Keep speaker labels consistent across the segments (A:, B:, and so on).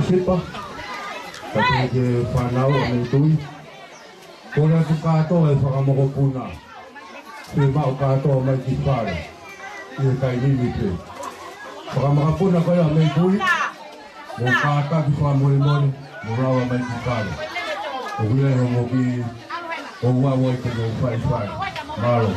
A: Sipa, kasi ke panau ang tui. Kung ang kato ay pakamukupuna, sipa o kato may kisal, yung kay limite. Pakamakapuna kaya may tui, mong kata kiswa muli-muli, murawa may kisal. Kung yan ang mobi, kung waway ka yung fai-fai, malo.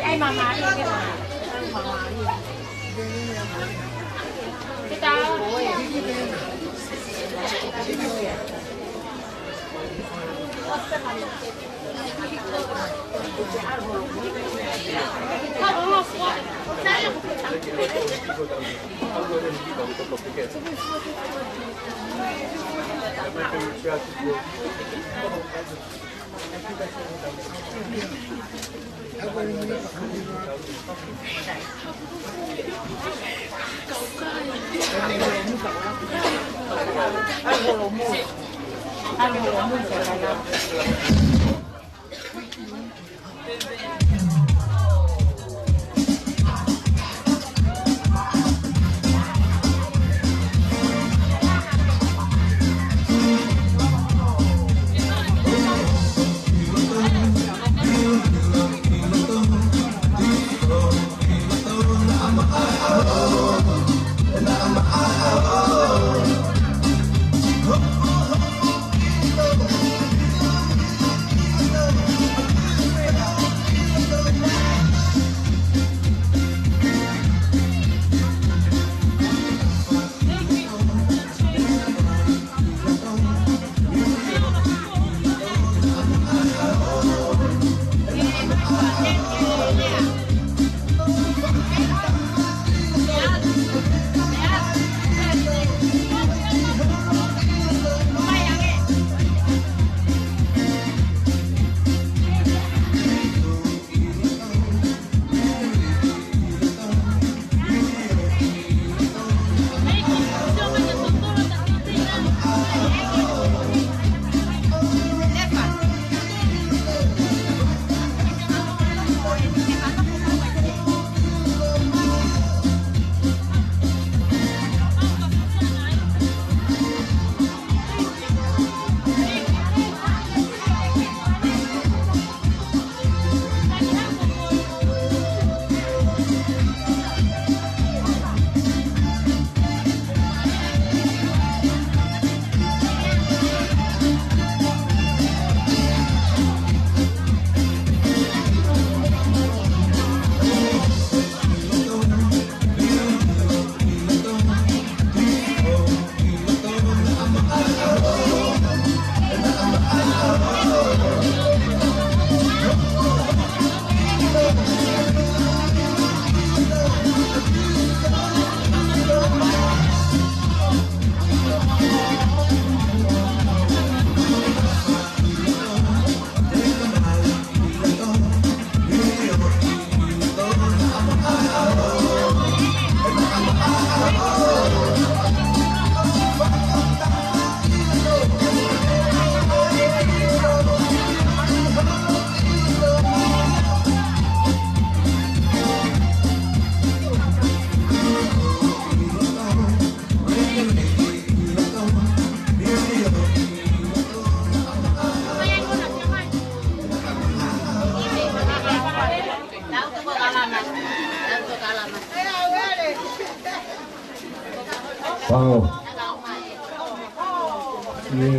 B: Ai mà đi cái nào? Cái tao.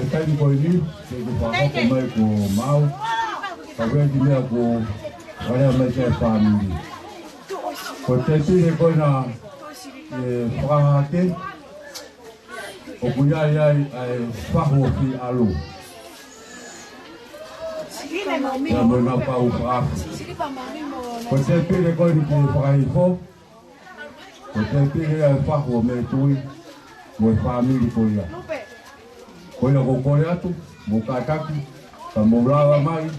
A: Tadi ko ini, jadi bapak pemain ko mau, kawin dia ko, kaya macam family. Ko tadi ni ko na, fahate, ko punya ya fahofi alu. Ya mana pau fah. Ko tadi ni ko ni fahifo, ko tadi ni faho metui, mo family ko ya. Koina ko kore atu, mo kataki, ka mo rawa mai,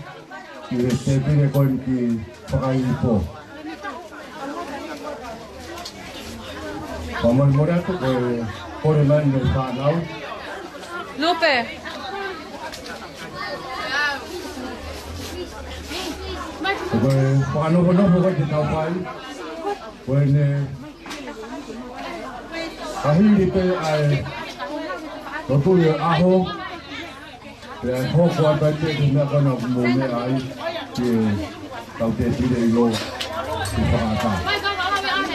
A: ki te pere koini ki whakai po. Ka mai more atu, kore mai me whanau.
B: Lupe!
A: Koe whanoko kai te tau pai, koe ne kahiri pe ai Totui aho, Kaya hoko at pati na ka na muna ay tao te sila ilo ipakata.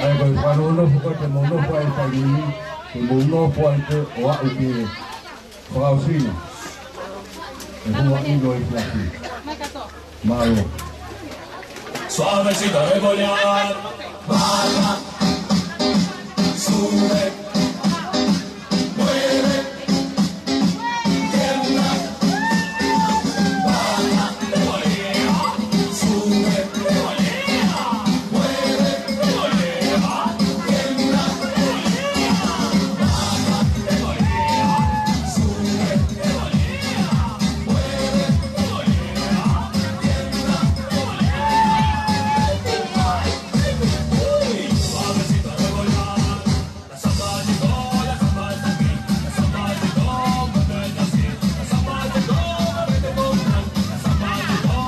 A: Ay kung panuno po ka te muno po ay pagini, muno po ay te oa iti pakausina. E huwa ilo ay plaki. Malo.
C: Suavecito revolear, baja, sube, mueve, tiembla, baja, revolea, sube, revolea, mueve, revolea, tiembla, revolea, baja, revolea, sube, revolea, mueve, revolea, tiembla, suavecito revolear, la samba llegó hasta aquí, la samba llegó, muévete así, la samba llegó, muévete con la samba llegó,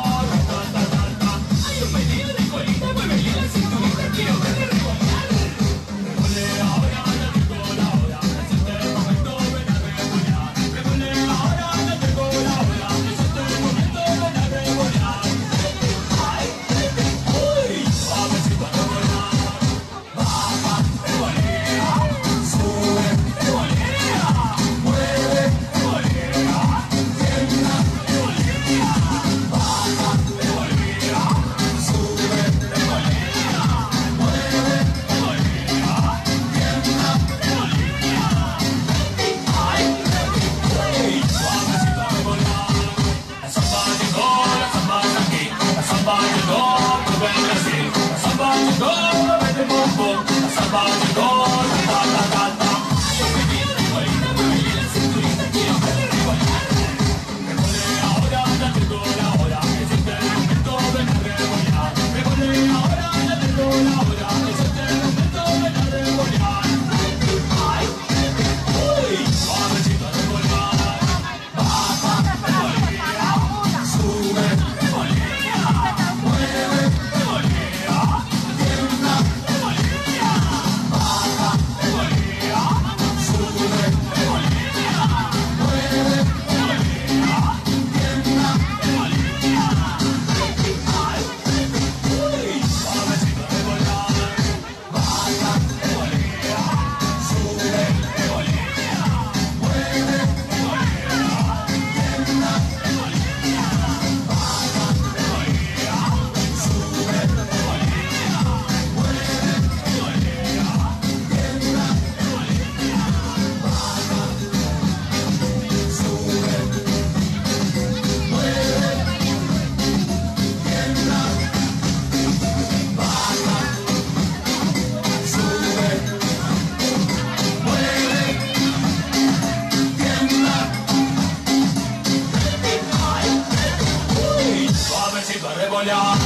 C: ta ta ta ta. Hay un pedido de colita, muévele la cinturita, quiero verle revolear. Revolea ahora, ya llegó la hora, es el momento, ven a revolear. Revolea ahora, ya llegó la hora, es el momento, ven a revolear. Ay, uy, suavecito revolear. Baja, revolea, sube, revolea, mueve, revolea, tiembla, revolea, baja, revolea, sube, revolea, mueve, revolea, tiembla, revolea. Ay, uy, suavecito revolear. La samba llegó, la samba está aquí, la samba llegó, muévete así, la samba llegó, muévete bom bom, la samba llegó, ta ta ta ta. Hay un pedido de colita, muévele la cinturita, quiero verle revolear. Revolea ahora, ya llegó la hora, es el momento, ven a revolear. Revolea ahora, ya llegó la hora, es el momento, ven a revolear. Ay, uy, suavecito revolear. Baja, revolea, sube, revolea, mueve, revolea, tiembla, revolea, baja, revolea, sube, revolea, mueve, revolea, tiembla, revolea. Ay, uy, suavecito revolear. Baja, revolea, sube, revolea, mueve, revolea, tiembla, revolea, baja, revolea, sube, revolea, mueve, revolea, tiembla, revolea, baja, sube, mueve, tiembla, baja, sube, mueve, tiembla. Ay, uy, suavecito a revolear.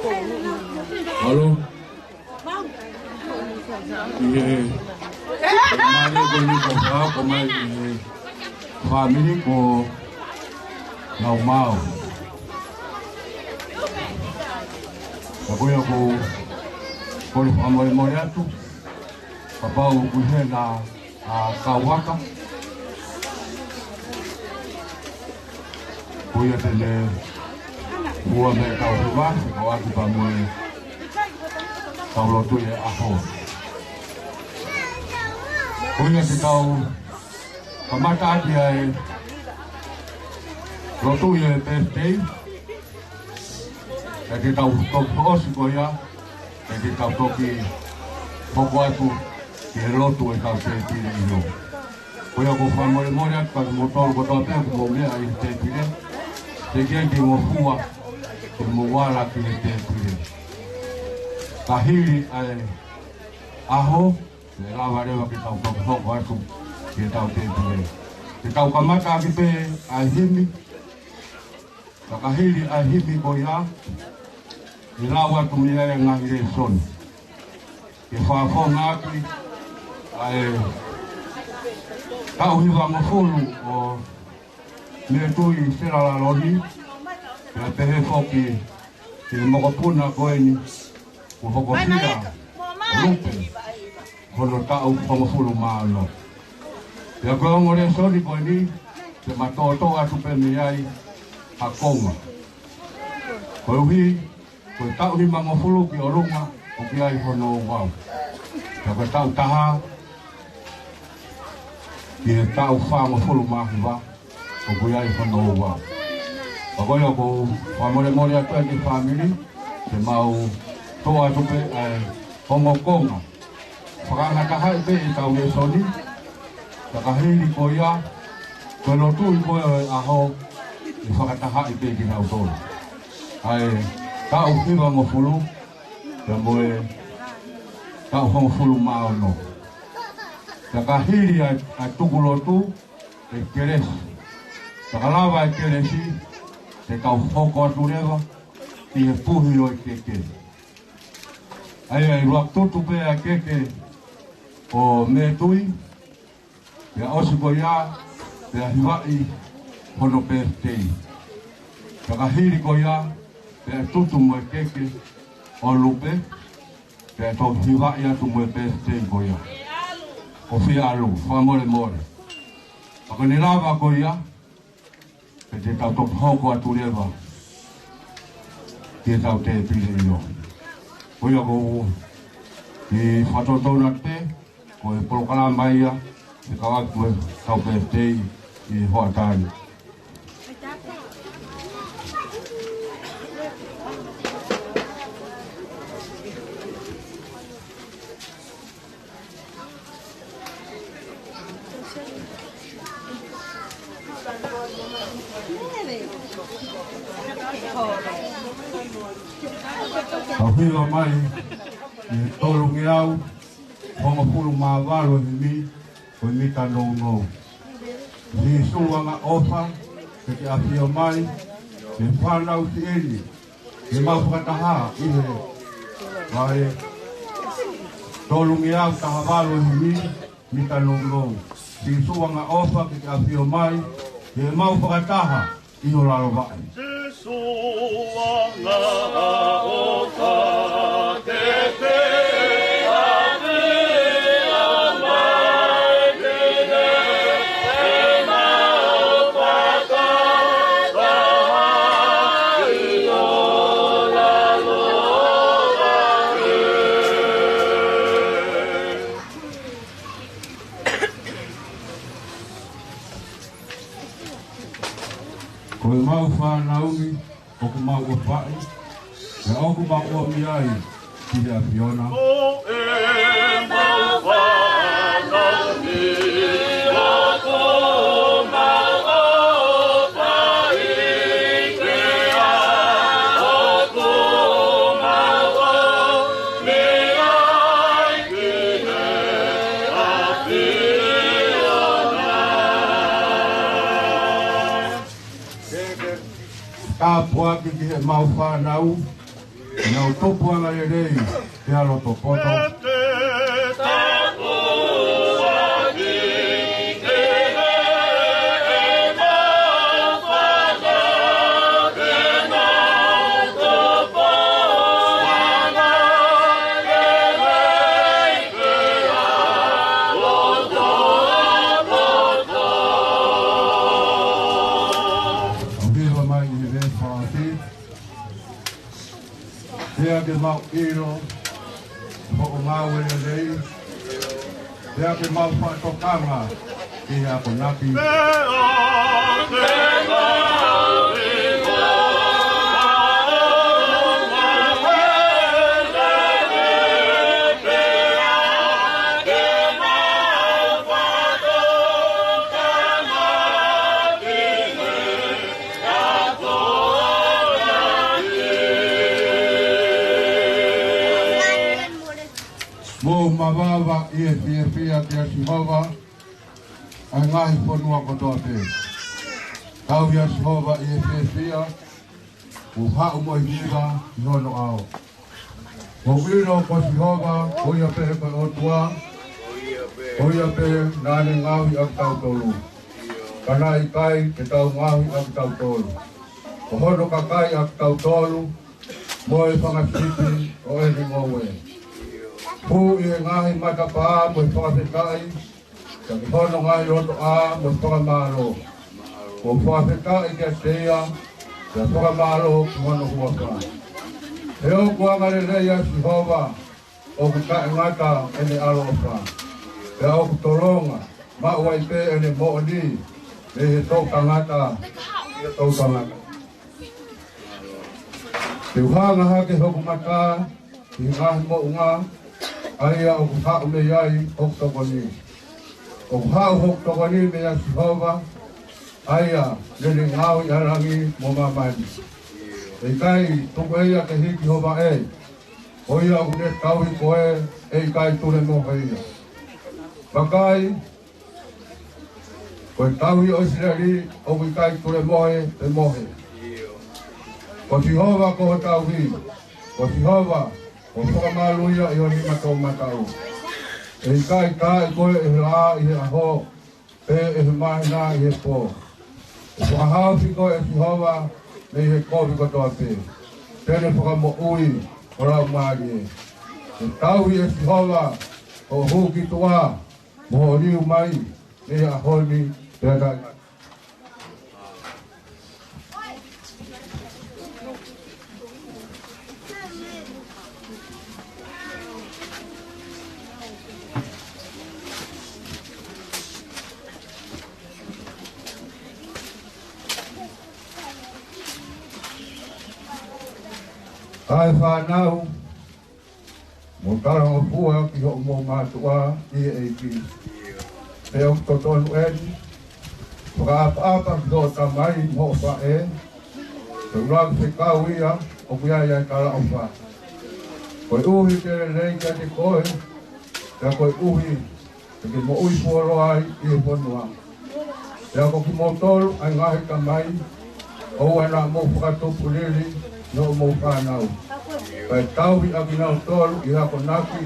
A: Halo. Mali ko ni ko ko mai family ko mau mau. Ako ya ko amoi moi atu. Papa o kuhena a kawaka. Kuya tele Bua me kau ruwa, kau aku pamoi kau lotu ye aho. Kuya si kau pamata dia lotu ye birthday. Jadi kau kos kuya, jadi kau toki poko aku ye lotu ye kau birthday ilo. Kuya ko pamoi moi aku motor ko tope ko me ai birthday. Tegia ki mo fua ko mo wala ki te pire. Kahiri ai aho le lava re ki tau ko atu ki tau te pire. Ki tau kamata ki pe ai himi. Kahiri ai himi ko ya. Ki lawa tu mi ai nga ire son. Ki fa fo ngaki ai tau hiwa mo fulu o me tui sera la loni ya pehe foki ki mokopuna koeni ko hokofia lupe kono tau pamofulu malo ya ko ngore sori koeni te matoto atu pe miai akonga ko wi ko tau ni mangofulu ki orunga o ki ai hono wau ya ko tau taha ki tau fa mofulu mahiwa o kuya i whanau wā. Pakoia ko whamore atu ki family, te mau toa tupe ai hongo konga. Whakangataha i pe i tau e soni, takahiri ko ia, koe lotu i koe aho, i whakataha i pe ki nau tōru. Ai, tau hiwa ngo fulu, te moe tau hongo fulu mao no. Takahiri ai tuku lotu, e keresi. Takalawa e keresi, te kau hoko atu rewa, i he puhi o i keke. Ai ai ruak tutu pe a keke o me tui, pe a osi ko ia, pe a hiwai hono pe tei. Takahiri ko ia, pe a tutu mo e keke o lupe, pe a tau hiwai atu mo e pe tei ko ia. O fia alu, whamore more. Ako nilawa ko ia, pe te tau topu hoko atu rewa, ki tau te pile ilo. Koia ko i whatotona te, ko e polokala mai ia, te kawaki e tau pe tei i hoa tani. Hiwa mai, i tolu ngi au, hongo pulu mawalo ni mi, ko mi ka nou nou. Ni suwanga ofa, ke ki apio mai, ke whanau si eni, ke mau whakataha, ihe, vai, tolu ngi au tahavalo ni mi ka nou nou. Ni suwanga ofa, ke ki apio mai, ke mau whakataha, iho lalo vai.
C: Suanga oka te te ane amai te ne e mau paka raha i o la loa
A: Koe mau whanaungi, oku mau o whae, e oku mau o miai, ki rea Fiona.
C: O e mau whanaungi, oku mau o whae, rea oku mau o miai, ki rea Fiona.
A: Ka pua ki he mau whanau, Ia o topu ala e rei, te alo to poto. Dia ke mau iro, mau mau ele lei. Dia ke mau pato kanga, dia ko napi. Mo mawava ia fia te Sihova ai ngahi ponua kotoa te. Tau ia Sihova ia fia u hau mo hiva nono ao. Mo wino ko Sihova oia pe ko otua oia pe nane ngahi ak tau tolu. Kana ikai te tau ngahi ak tau tolu. Ko hono kakai ak tau tolu mo e whangasiti o e ni ngowe. Pu i ngahi matapa mo whakawhekai, ka ki hono ngahi roto a mo whakamaro. Mo whakawhekai kia teia, kia whakamaro ki hono huaka. He o kuangare leia Sihova, o ku ka ngata ene alofa. He o ku toronga, ma uai pe ene mo'oni, me he tau tangata, he tau tangata. Te uhanga hake hoku mata, ki ngahi mo unga, aia o ku hau me iai hoktokoni. O ku hau hoktokoni me ia Sihova, aia lele ngau i arangi mo mamani. E kai tuku eia ke hiki hova e, o ia o ne tauhi koe e kai ture mo heia. Pakai, koe tauhi o Israeli o ku kai ture mohe e mohe. Ko Sihova ko tauhi, ko Sihova, o whakamaluia i honi matau matau. E kai kai koe e la i he aho, pe e he mahina i he po. E whakahausi koe e Sihova, me he kofi katoa pe. Tene whakamo ui, o rau maari e. E tauhi e Sihova, o huki tua, mo riu mai, me he ahoni, pe atai. Ai whanau, mo tala o pua ki ho mo matua i e ki. Te o totonu eni, whakaapa ki ho tamai mo wha e, te urag se kau ia, o kuia ia kala o wha. Koe uhi te rei kia te koe, te koe uhi, te ki mo ui puoro ai i e ponua. Te ako ki mo tolu ai ngahi tamai, o ena mo whakatupu lili, no mo whanau. Pai tauhi a kinau tolu i hako naki,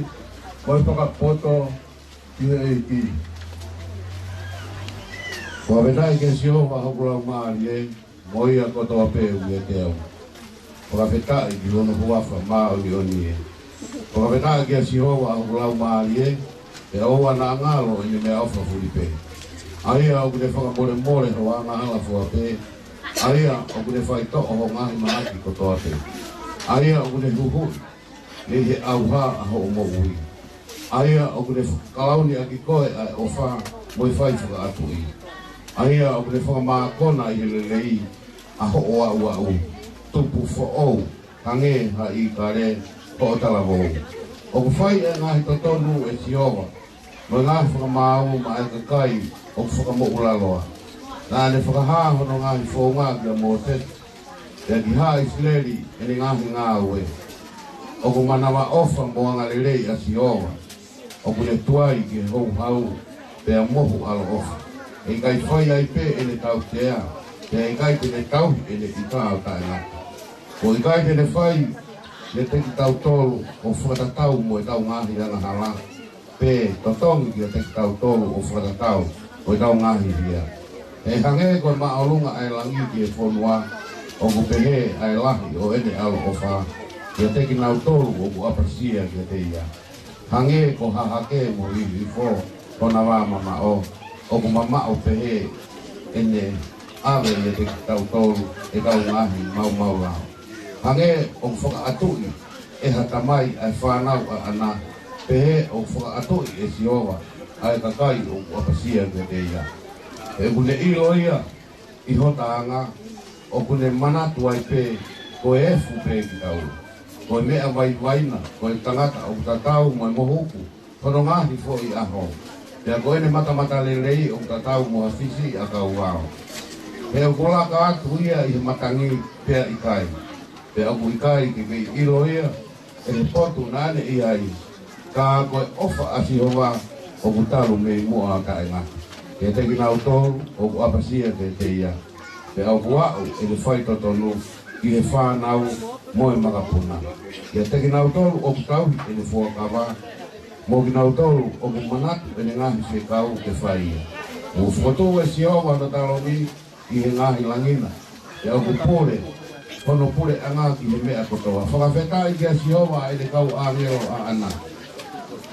A: moi whakapoto i he eiki.
D: Kua wenai ke Sihova hokulau maari e, moi a kotoa peu e te au. Kua wetai ki hono huafa maa i oni e. Kua wenai ke Sihova hokulau maari e, te oua na ngalo i me aufa fulipe. Aia o kune whakamore more ho a ngala fua pe, aia o kune whai to'o ho ngahi maaki kotoa pe. Aia o kune huhui, ne he auha a ho o mo ui. Aia o kune kalauni a ki koe a o wha moi whai whaka atu i. Aia o kune whakamākona i hele lei a ho o au au. Tupu fo ou, kange ha i kare po o talavou. O ku whai e ngahi totonu e Sihova, mo ngahi whakamāu ma e kakai o ku whakamo'ulaloa. Nā ne whakahahono ngahi whōngā kia mō tete. Te ki ha Israeli e ni ngahi ngā ue. O ku manawa ofa mo anga lelei a Sihova. O ku ne tuai ki hou hau pe a mohu alo ofa. E kai whai ai pe e ne tau tea. Te e kai te ne tau e ne ika au tae ngata. O i kai te ne whai le te ki tau tolu o whakatatau mo e tau ngahi ana hala. Pe, totongi ki te ki tau tolu o whakatatau o e tau ngahi hia. E hange koe maolunga ai langi ki e whonua o ku pehe ai lahi o ene alo o wha. Ki te ki nau tolu o ku apasia ki te ia. Hange ko hahake mo i fo kona wā mama o ku mama o pehe ene awe le te ki tau tolu e tau ngahi mau lao. Hange o whakaatui e hatamai ai whanau a ana pehe o whakaatui e siowa ai kakai o apasia ke te ia. E kune ilo ia i hotaanga o kune manatu ai pe ko e efu pe ki tau. Ko e mea waina, ko e tangata o tatau mai mohuku, kono ngahi fo i aho. Pea ko ene mata lelei o tatau mo hafisi a kau wao. Pea kola ka atu ia i matangi pea ikai. Pea ku ikai ki mei ilo ia, e potu nane i ai. Ka koe ofa asihowa o kutalu mei mua ka e ngati. Ke te kina autoru o ku apasia ke te ia. Pea o ku au e le whai totonu ki he whanau mo e makapuna. Ke te kina autoru o ku tau e le fuakawa. Mo kina autoru o ku manatu e le ngahi se kau ke whai ia. O whakatu e siowa na talomi ki he ngahi langina. Pea o ku pole kono pule anga ki he mea kotoa. Whakawheta i kia siowa e le kau angeo a ana.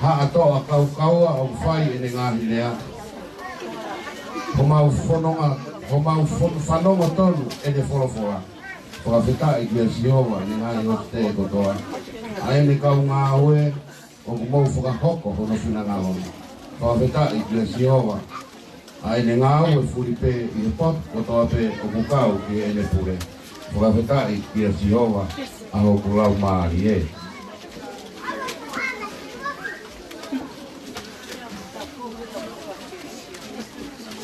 D: Ha atoa kau kaua o whai e le ngahi lea. Ho mau whanonga tonu e le wholofoa. Whakawheta i kia siowa ni ngahi o te kotoa. A e le kau ngā ue o ku mau whakahoko hono whina ngā honi. Whakawheta i kia siowa. A e le ngā ue furipe i le pot kotoa pe o ku kau ki e le pure. Whakawheta i kia siowa a ho ku lau maari e.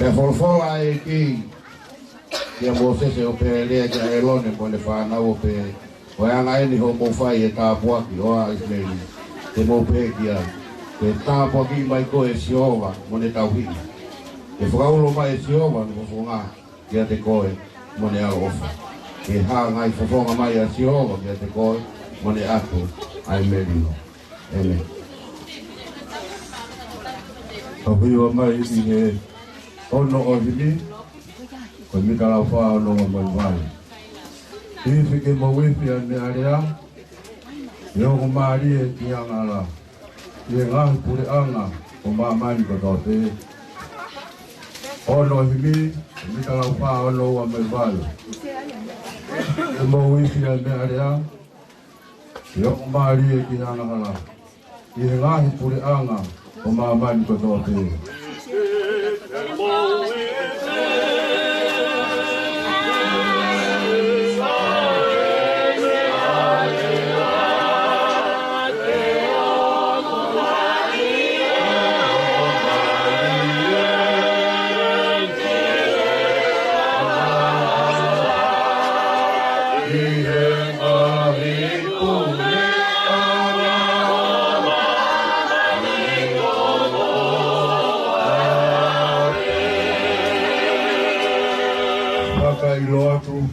D: Pea wholofola e ki kia mōsese o pe lea kia e lone mo le whanau o pe o e anga eni ho mō whai e tāpuaki o a Ismeni te mō pe kia te tāpuaki mai ko e siowa mo ne tauhi e whakaulo mai e siowa ni whonga kia te koe mo ne alo ofa e ha ngai whonga mai a siowa kia te koe mo ne atu ai merino ene
A: Tawiwa mai i he ono o hini, ko mika lau wha ono o mai mai. I whike mo wifi a ne area, i o maari e ki anga la, i e ngahi pure anga o maa mani ko tau te. Ono o hini, ko mika lau wha ono o mai mai. I mo wifi a ne area, i o maari e ki anga la, i e ngahi pure anga o maa mani ko tau te.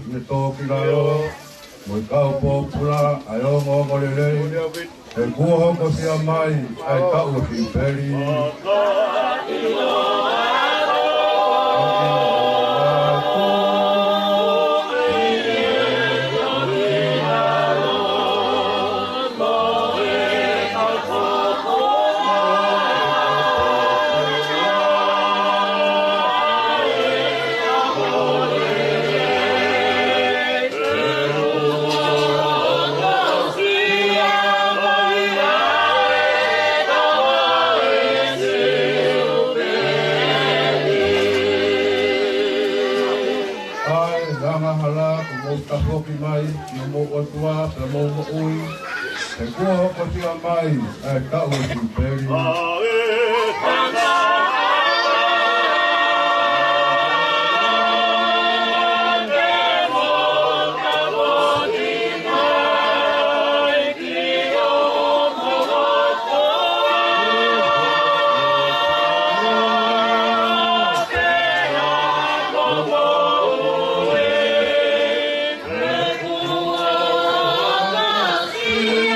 A: Ne toki lalo, mo kau popula, ayo ngo lelei, e kua hoko sia mai, ai tau ki peri. E kua hoko tia mai, ai tau ki peri.
C: Yeah.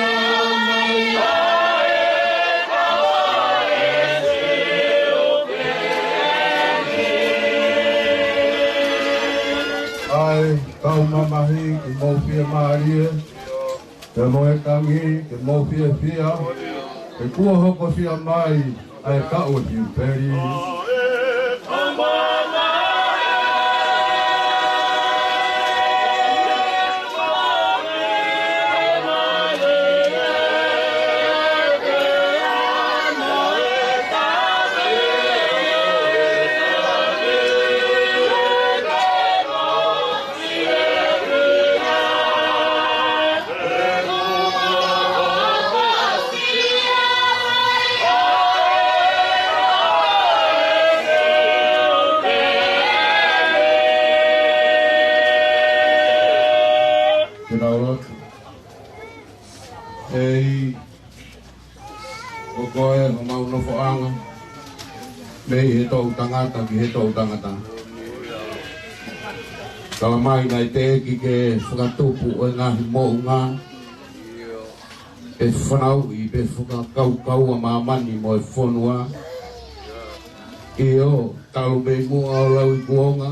A: Ai, kau mamahi, ke mau fia maarie, ke moe tangi, ke mau fia fia, ke kua hoko fia mai, ai kau e fiu peri. Ei, kokoe ho mau no foanga. Nei he tau tangata ki he tau tangata. Kala mai nai te ki ke whakatupu o ngahi mo ngā. E whanau i pe whakakau a mamani mo e whanua. I o talu mei mua o lau i kuonga.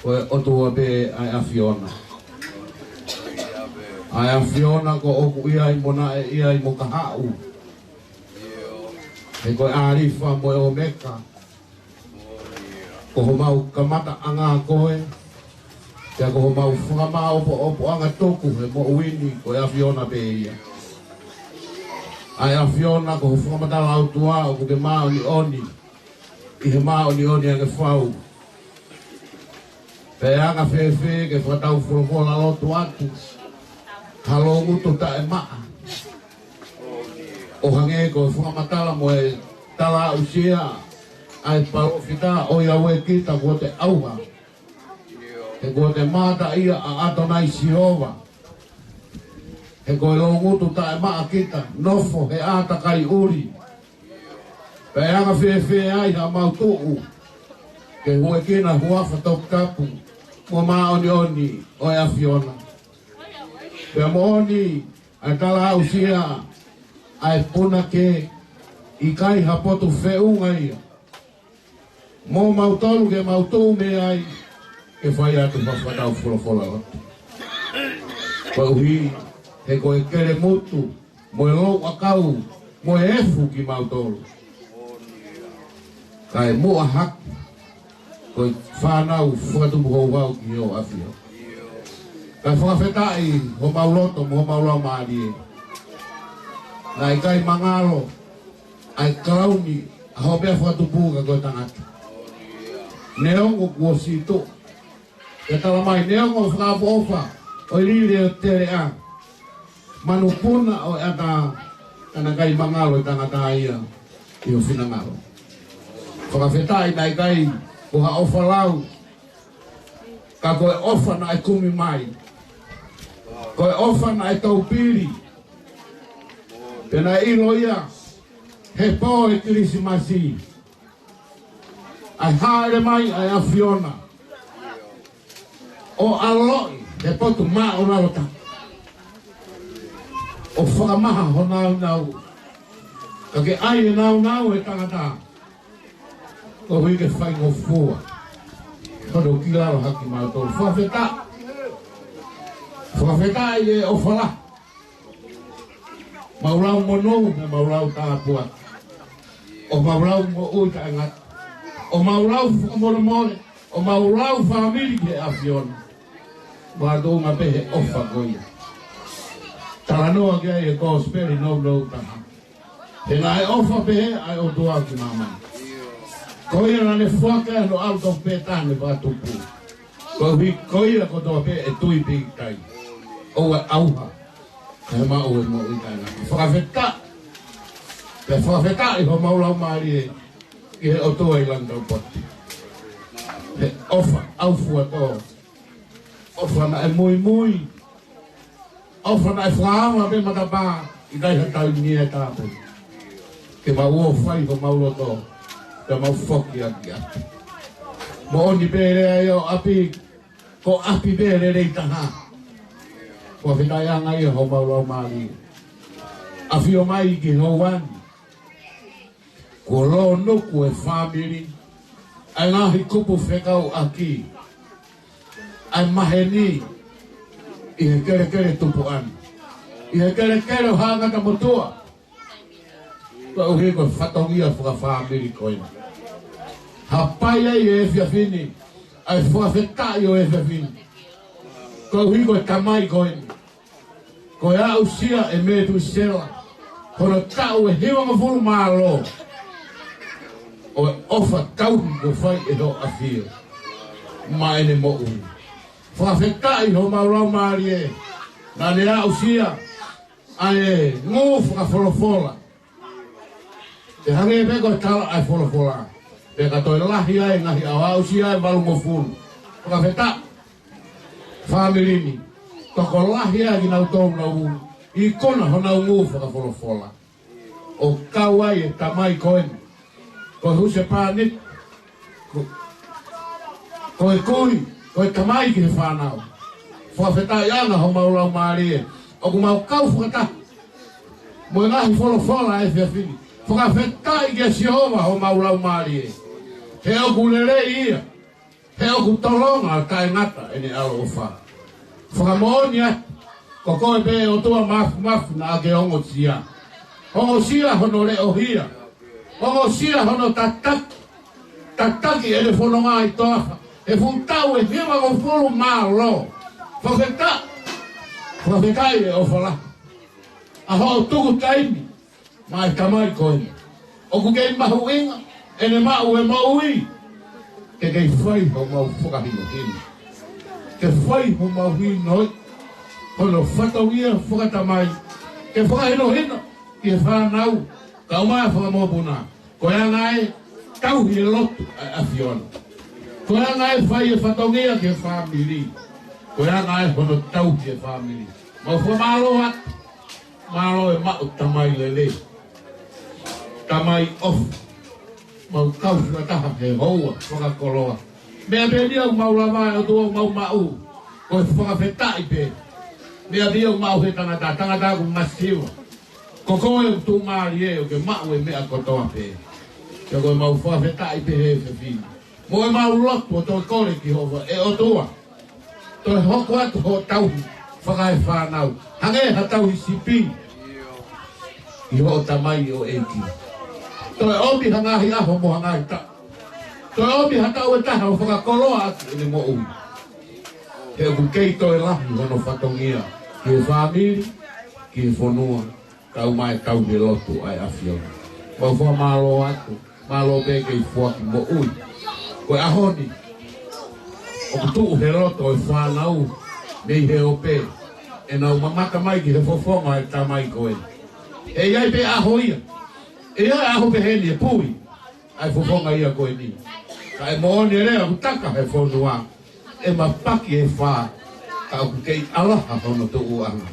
A: O e otua pe ai a Fiona. Ai a Fiona ko oku ia i mona e ia i mo kahau. E koe arifa mo e o meka. Ko ho mau kamata anga koe. Tia ko ho mau whangama opo anga toku he mo uini ko e a Fiona pe ia. Ai a Fiona ko ho whangamata lau tua o ke mao ni oni. I he mao ni oni anga whau. Pe anga whewhe ke whatau wholofola lotu atu. Halo mutu ta e maa. O hange ko whakamatala mo e tala usia ai parofita o ia we kita ko te auha. E ko te mata ia a Adonai Sihova. E ko e lo mutu ta e maa kita nofo he ata kai uri. Pe anga whewhe ai ha mautuku. Ke hue kina huafa tok kapu. Mo maa oni oni o e a Fiona. Pe moni ai tala usia ai puna ke i kai hapotu wheunga ia. Mō mautolu ke mautou me ai ke whai atu whawhatau wholofola atu. Ko uhi he koe kere mutu mo e lou akau mo e efu ki mautolu. Kai mua haki koe whanau whakatumu hou wau ki o awhio. Kai whakawhetai ho mauloto mo ho maulau maari. Nai kai mangalo ai klauni a ho bea whakatupu ka koe tangata. Neongo kua sito. E tala mai neongo whakapofa o rire o tere a. Manupuna o ata kana kai mangalo tangata ia i o whinangalo. Whakawhetai nai kai ko ha ofa lau. Ka koe ofa na e kumi mai. Koe ofa na e taupiri. Pena ilo ia. He pō e Kirisimasi. Ai haere mai ai a Fiona. O aloi. He potu maa o narota. O whakamaha ho nau. Ka ke ai e nau e tangata. Ko hui ke whai ngo fua. Kono kilaro haki mātou. Whawheta. Whawheta i e o whala. Maurau monou me maurau tāpua. O maurau mo ui ka ngat. O maurau whakamore. O maurau whamiri ke a Fiona. Mātou ma pehe ofa koia. Taranoa ke ai e kōsperi no taha. He ngai ofa pehe ai o tua ki mamai. Koia na ne whaka no auto petane watupu. Koia ko toa pe e tui pikai. O e auha. Kai mau e mo i kaina. Whakawheta. Pe whakawheta i ho maulau maari e. I he o toa i landau poti. He ofa, aufua tō. Ofa na e mui. Ofa na e whaama pe matapā. I dai hatau ni e tāpu. Ke mau o whai ho maulo tō. Te mau whoki aki atu. Mo oni pere ai o api. Ko api pere rei taha. Ko whitai anga i ho maulau maari. A whio mai ki ho wani. Ko lo nuku e whamiri. Ai ngahi kupu whekau aki.
D: ai maheni i he kere tupu ana. I he kere hanga ka motua. Ko uhi ko whatongia whaka whamiri koina. Hapai ai e whiawhini, ai whawhetai o e whiawhini. Ko uhi ko tamai koina. Ko e au sia e me tu sela. Kono tau e hiwa mawhuru maalo. O e ofa tauhi ko whai e ho a whio. Mai ne mo ui. Whawhetai ho maurau maari e. Nā ne au sia. Ai e ngō whakawholofola. Te hange me koe tala ai wholofola. Te katoe lahi ai ngahi au au sia e walu mofuru. Whakawheta. Whaamirini. Toko lahi ai ki nau tōu nau. I kona honau ngō whakawholofola. O kau ai e tamai koeni. Koe huse pānit. Koe kui. Koe tamai ki he whanau. Whawheta ianga ho maulau maari e. O ku mau kau whakata. Mo e ngahi wholofola e whiawhini. Whakawheta i kia Jehova ho maulau maari e. He o ku lere ia. He o ku tolonga al kai ngata e ne alo o wha. Whakamooni atu. Ko koe pe o tua mafu na ake ongo sia. Ongo sia hono re o hia. Ongo sia hono tataki. Tataki e le whanonga i toaha. E funtau e hima ko fulu malo. Whaketa. Whaketai e o whala. Aho o tuku taimi. Mai tamai koe. O ku kei mahu inga. E ne mau e maui. Ke kei whai ho mau whakahino hini. Ke whai ho mau hino. Kono whatawia whakatamai. Ke whakahino hino. Ke whanau. Ka umai whakamopuna. Ko ea ngai. Tauhi e lotu a whiona. Ko ea ngai whai e whatawia ke whamiri. Ko ea ngai hono tauhi e whamiri. Mau whamalo atu. Malo e mau tamai lele. Tamai off. Mau kau whakataha he hoa. Whakakoloa. Mea pēnia u mau lamai o tua mau mau. Ko e whakawhetai pē. Mea pēnia u mau he tangata. Tangata ku masiwa. Ko koe u tū maari e o ke mau e mea kotoa pē. Kia koe mau whakawhetai pē he whiwhini. Mo e mau lotu o toi kore ki hova. E o tua. Toi hoko atu ho tauhi. Whakae whanau. Hange ha tauhi sipi. I ho tamai o eiki. Toi omi hangahi aho mo hangahi ta. Toi omi hatau e taha o whakakoloa atu ene mo ui. He ku kei toi lahi hono whatongia. Ki e whamiri, ki e whanua. Kau mai tau me lotu ai awhiona. Mau wha malo atu. Malo me kei whaki mo ui. Koe ahoni. O ku tuu he roto e whanau. Nei he ope. E nau mamaka mai ki he whawhonga e tamai koe. E iai pe aho ia. E iai aho pe heni e pui. Ai whawhonga ia koe ni. Ka e mooni e rea utaka he whanua. E mapaki e wha. Ka ku kei alaha hono tuu anga.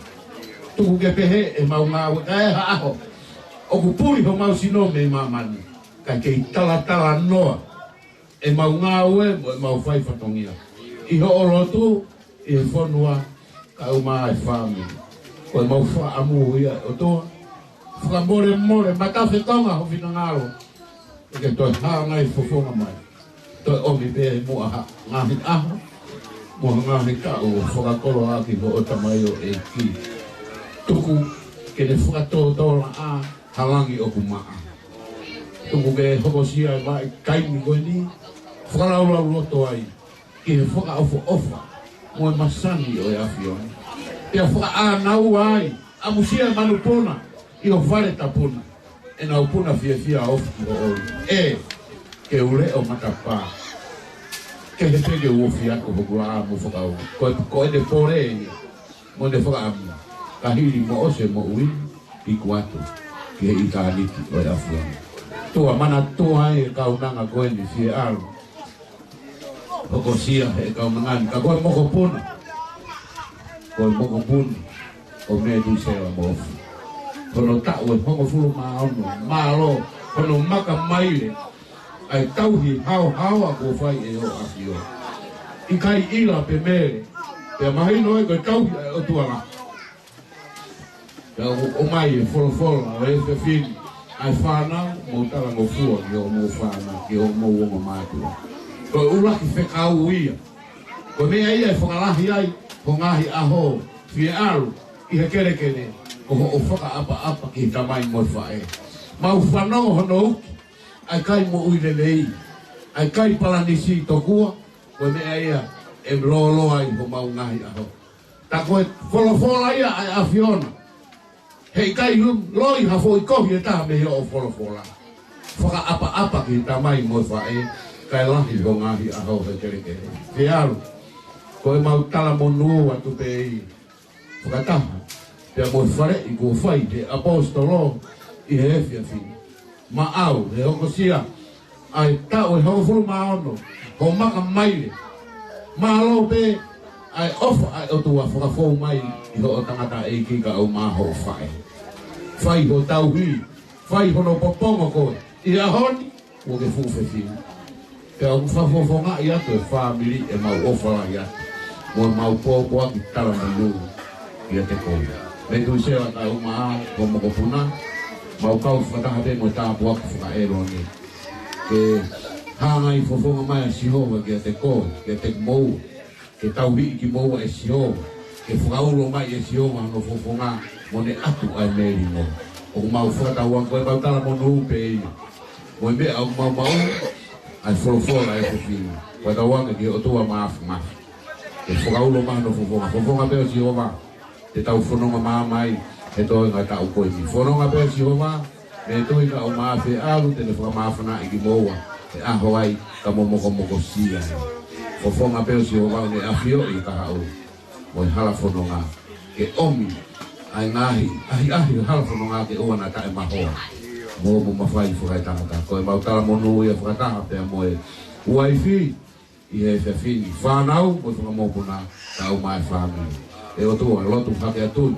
D: Tuku ke pehe e mau ngāwe. Ka e ha aho. O ku pui ho mau sinome e mamani. Ka kei tala noa. E mau ngāwe mo e mau whai whatongia. I ho oro tu. I he whanua. Ka uma e whami. Ko e mau wha amu ia o toa. Whakamore matawhe tonga ho whina ngaro. E ke toi haa ngai whawhonga mai. Toi omi pe mua ha ngahi aho. Mua ngahi ka o whakakoro aki ho o tamai o e ki. Tuku ke ne whakatoa a halangi o kumaa. Tuku ke hokosia e vai kaimi koe ni. Whakaraulau roto ai. Ki he whaka ofa. Mo e masani o e awhiona. Pea whaka ānau ai. Amusia e manupona. I o whare tapuna. E nau puna fia ofu ki o ori. E. Ke ure o matapā. Ke he pege uofi ako hoku a mo whakau. Ko e ne pore e. Mo ne whaka amu. Ka hiri mo ose mo ui. I kuatu. Ki he i kāniki o e awhiona. Tua mana tua e kaunanga koe ni fie aru. Hoko sia he kaunangani. Ka koe moko puna. Koe moko puna. O me du sewa mo ofu. Kono tau e hongo fulu maono. Malo. Kono maka maile. Ai tauhi hao a ko whai e o awhio. I kai ila pe mere. Pea mahino e koe tauhi o tuala. Pea o mai e wholofola o e whiwhini. Ai whanau mo tala mo fua ki o mo whanau ki o mo wonga mātua. Koe uraki whekau ia. Ko mea ia e whakalahi ai, ko ngahi aho, fie aru, i he kere kere, ko ho o whaka apa ki tamai mo whae. Mau whanau hono uki, ai kai mo uile lei, ai kai palanisi tokua, ko mea ia e mrolo ai ho mau ngahi aho. Ta koe wholofola ia ai a Fiona. Hei kai loi hafo i kohi e taha me o wholofola. Whaka apa ki tamai mo whae, kai lahi ho ngahi aho he kere kere. Te aru. Ko e mau tala monu atu pe i whakataha. Pea mo whare i ko whai te apostolo i he efia fini. Ma au, he hoko sia. Ai tau e hoko furu maono. Ho maka maile. Ma alo pe ai ofa ai o tua whakafou mai i ho o tangata e ki ka au maho whai. Whai ho tau hui. Whai hono popongo koe. I a honi, o ke fufe fini. Pea o whafofonga i atu e whamiri e mau ofala i atu. Mo mau pōpua ki tala manu i a te koe. Me tu sewa ta umaa ko moko puna. Mau kau whataha te mo tāpua ki whakaero ni. Ke hanga i fofonga mai a Sihova ki a te koe, ki a te mou. Ke tauhi ki mou e Sihova. Ke whakaulo mai e Sihova no fofonga mo ne atu ai meri no. O mau whakatawa koe mau tala monu pe i. Mo i mea au mau ai wholofola e fofina. Whakatawa ki o tua maafu maafu. E whakaulo maha no fofonga. Fofonga peo Sihova. Te tau whanonga maa mai. E toi ngā tau koe mi. Whanonga peo Sihova. Me toi ka o maa whi alu. Tene whakamawhana i ki moua. E aho ai ka momoko sia. Fofonga peo Sihova. Ne awhio i ka hau. Mo i hala whanonga. Ke omi. Ai ngahi. Ahi hala whanonga ke oana ta e mahoa. Mo mawhai whakai tangata. Ko e mautala monu i a whakataha pia mo e. Uaifi. I he whiawhini. Whanau, mo i whakamopuna, ta au mai whamini. E o tua, lotu whake atuni.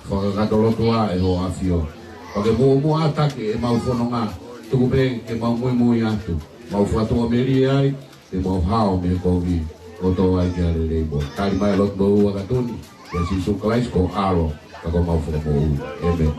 D: Whakakato lotu a e ho awhio. Whake mua atake e mau whanonga. Tuku pe ke mau mui atu. Mau whatua meri ai, te mau hao me kovi. O toa ai kia re reibo. Tari mai lotu mo ua katuni. Ia si sukalais ko aro. Kako mau whakamo ua. Amen.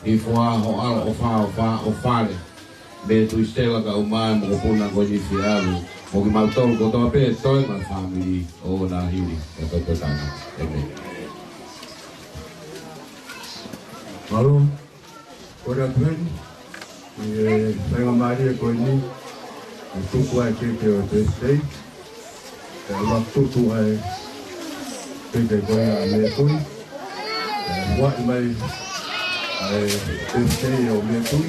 D: I fua ho ala o fale be tu stela ka umai mo puna ko ni fialu mo ki maltol ko to pe toi ma family o na hili e to tana amen.
A: Malu ko da tuen e venga Maria ko ni tu ko ai ke o te stay e wa tu ai ke ko ya me ko wa mai este o me tu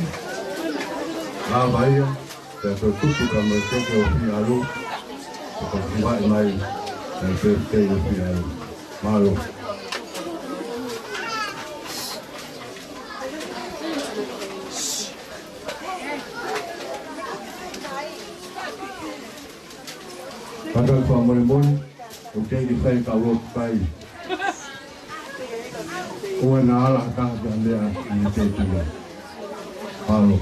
A: la vaya te tu como que o finalo ko va mai este o finalo malo Pada famole o que ele faz para o pai o na ala ka jande a ni te tu halo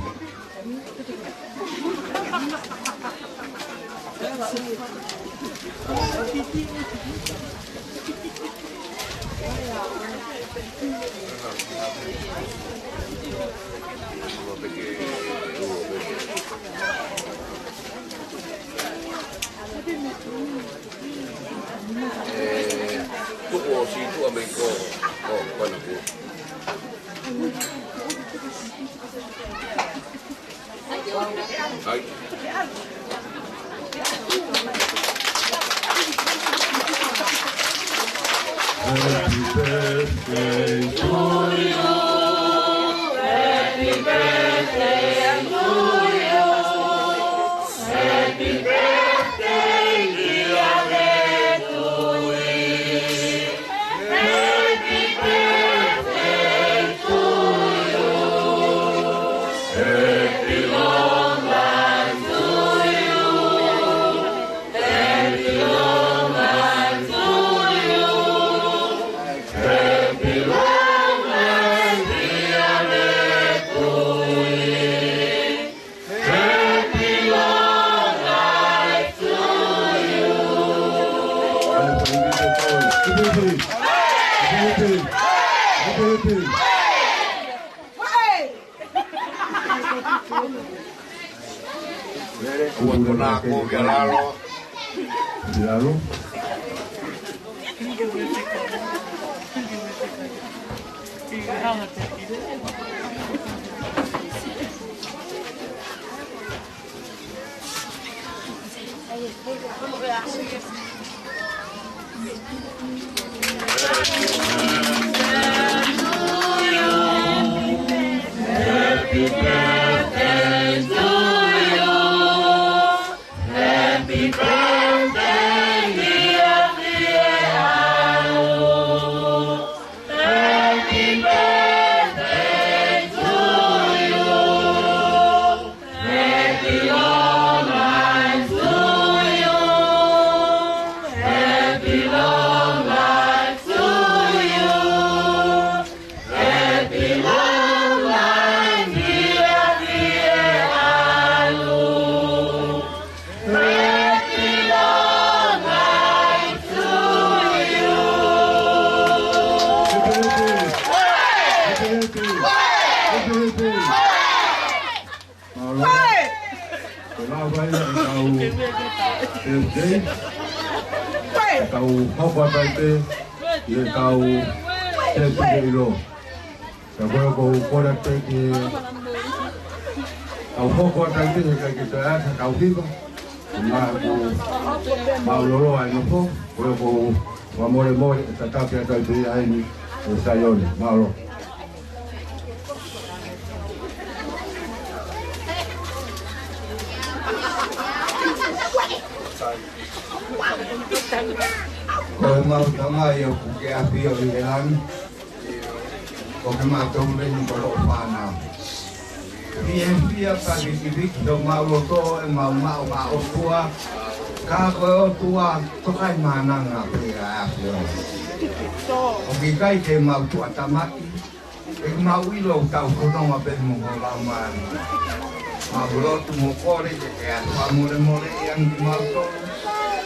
C: Tuo si tuo me ko bueno ku. Ai.
A: Happy birthday to you.
C: Happy birthday to you. Happy birthday dear Betty. Happy birthday to you. Happy long life to you. Happy long life to you. Happy long life dear Betty. Happy long life to you. Cuando la copia Lalo.
A: Lalo.
C: Happy birthday to you. Happy birthday, dear Lalo. Happy birthday to you. Happy long life to you. Happy long life to you. Happy long life, dear Lalo. Happy long life to you.
A: Kau apa baite, ia kau terpilih. Kalau kau korang terpilih, kau kau terpilih kita ada kau hidup. Mau lolo ayo kau, kalau kau mau tetap kita terpilih ini, saya ni mau.
D: Kau mau sama yang punya api orang kau kemana kau boleh kalau panah. Dia pagi ini kita mau loto, mau tua, kalau tua tu kan mana ngapain api orang. Okey kai ke mau tua tamati, mau ilo tahu kau nak apa mengolaman. Mau loto mau kore je, mau yang mau tu.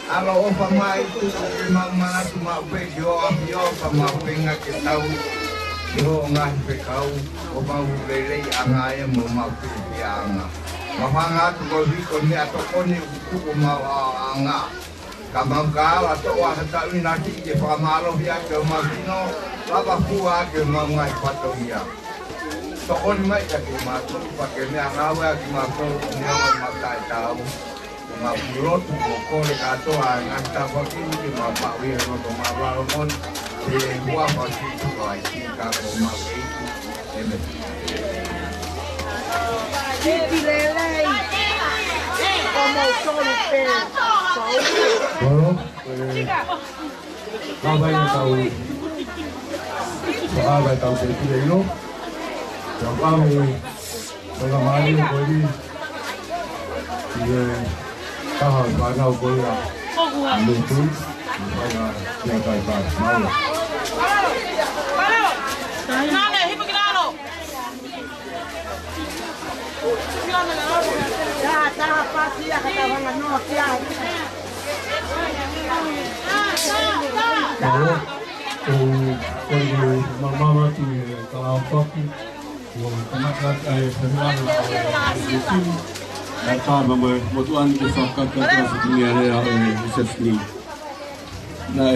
D: Kalau orang mai itu mana tu mau pergi apa mau pengat kita tahu, yo ngai pekau, orang boleh angai mau pergi anga. Mahanga tu kau ni atau kau ni buku mau anga. Kamu kau atau orang tak minati je pamalo dia ke masino, lapa kuah ke mau ngai patong dia. Tokon mai tak masuk pakai ni angawa ke masuk ni orang matai tahu. Mapulot ko le kato ang anta pakin di mapawi no to mabalon di buah pasti to ai ka ko mapi eme
E: Pilelei como solo pe
A: Bueno, apa yang tahu? Apa yang tahu itu lo? Siapa yang mengamali kau ini? Dia tahu mana kau yang lucu, mana yang kau tahu. mama tu kalau papi, kanak ay pembantu itu, kata mama motuan kefakat kata sekian ada sesni, nah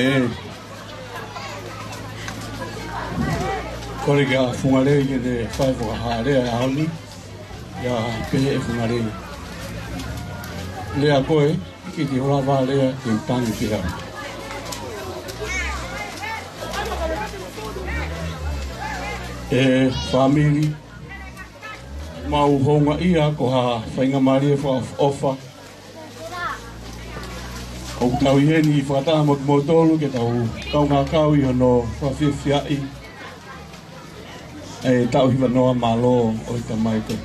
A: kolega fungale jadi five hari ahli, ya pilih fungale, le aku kita orang balik tentang kita. Family mau honga ia ko ha whainga maria wha ofa o tau heni whata mo tolu ke tau ngā kau i hono whawhiwhiai tau hiwa noa malo o i tamai te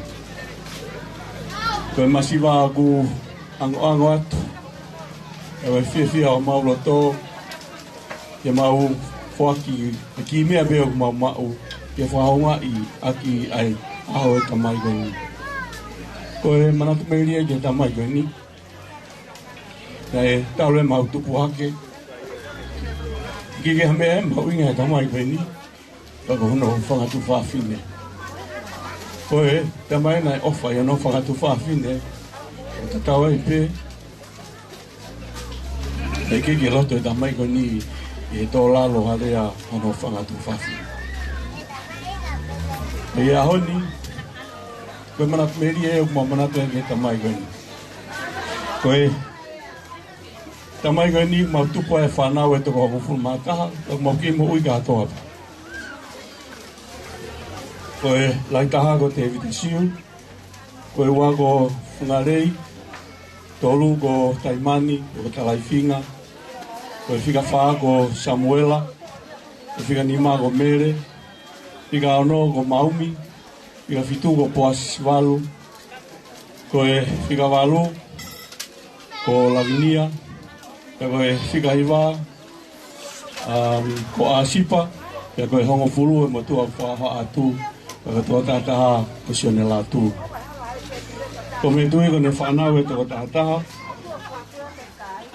A: koe masiwa aku ango atu e whiwhia o maulo tō ia mau whaki ki mea beo mau ia whahonga i aki ai aho e tamai goni. Koe manatu meiria ki tamai goni. Nei taule mau tupu hake. Kike hamea mau inga e tamai goni. Pako hono whangatu whawhine. Koe tamai nai ofa ia no whangatu whawhine. Tatau ai pe. Nei kike loto e tamai goni i tō lalo harea hono whangatu whawhine. Ia honi, koe manatu meri e o manatu e tamai goni. Koe tamai goni mau tupo e whanau e toko hawufu mātaha, o mau ki mo ui katoa. Koe laitaha ko te evitasiu, koe wā ko whangarei, tolu ko taimani, ko talaifinga, koe whika whaa ko Samuela, koe whika nima ko mere, Pika ono ko Maumi, pika fitu ko Poas Walu, koe pika Walu, ko Lavinia, koe pika Iwa, ko Asipa, koe hongo fulu e matua whaha atu, koe tua tātaha ko sionela atu. Ko me tui ko ne whanau e toko tātaha,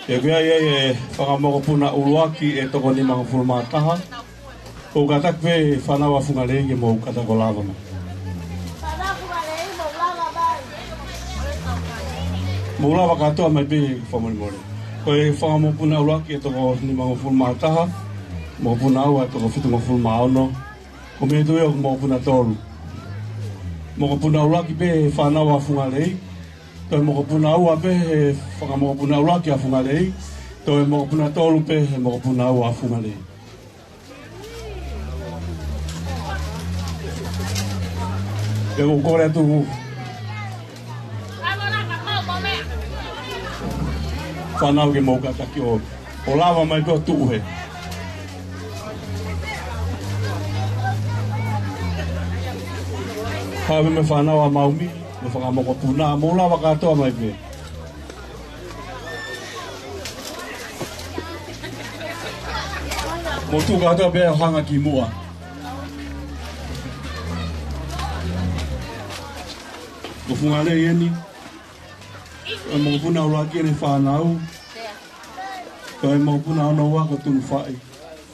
A: koe e whakamoko puna uluaki e toko ni mga fulu mātaha, o katak pe whanau a whungarei ke mou katak o lava mai. Mou lava katoa mai pe whamorimore. Koe whangamopuna uraki e toko ni mga whulma ataha, mga puna au e toko whitunga whulma aono, ko me tue o mga puna tolu. Mga puna uraki pe whanau a whungarei, koe mga puna au a pe whangamoko puna uraki a whungarei, koe mga puna tolu pe mga puna au a whungarei. E o kore atu whanau ke mou kataki o lava mai peo tuuhe. Hawe me whanau a Maumi, me whakamoko puna, mou lava katoa mai pe. Mo tu katoa pe hanga ki mua. Ko whungare ieni, koe mō puna ura ki ene whanau, koe mō puna ana ua ko tunu whai,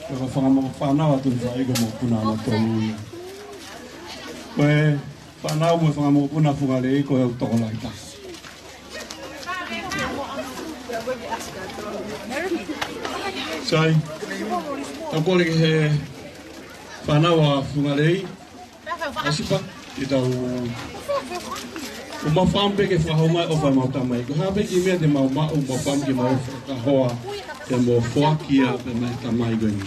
A: koe whangamoko whanau a tunu whai ko mō puna ana tolu ia. Koe whanau mo whangamoko puna whungare i koe au toko lai tasi. Sai, tapole ke he whanau a whungare i, asipa, i tau o mawhampe ke whahomai o whai mautamai. Ko hape ki mea te mau mau mawhampe ke mau whakahoa te mo whakia pe mai tamai gani.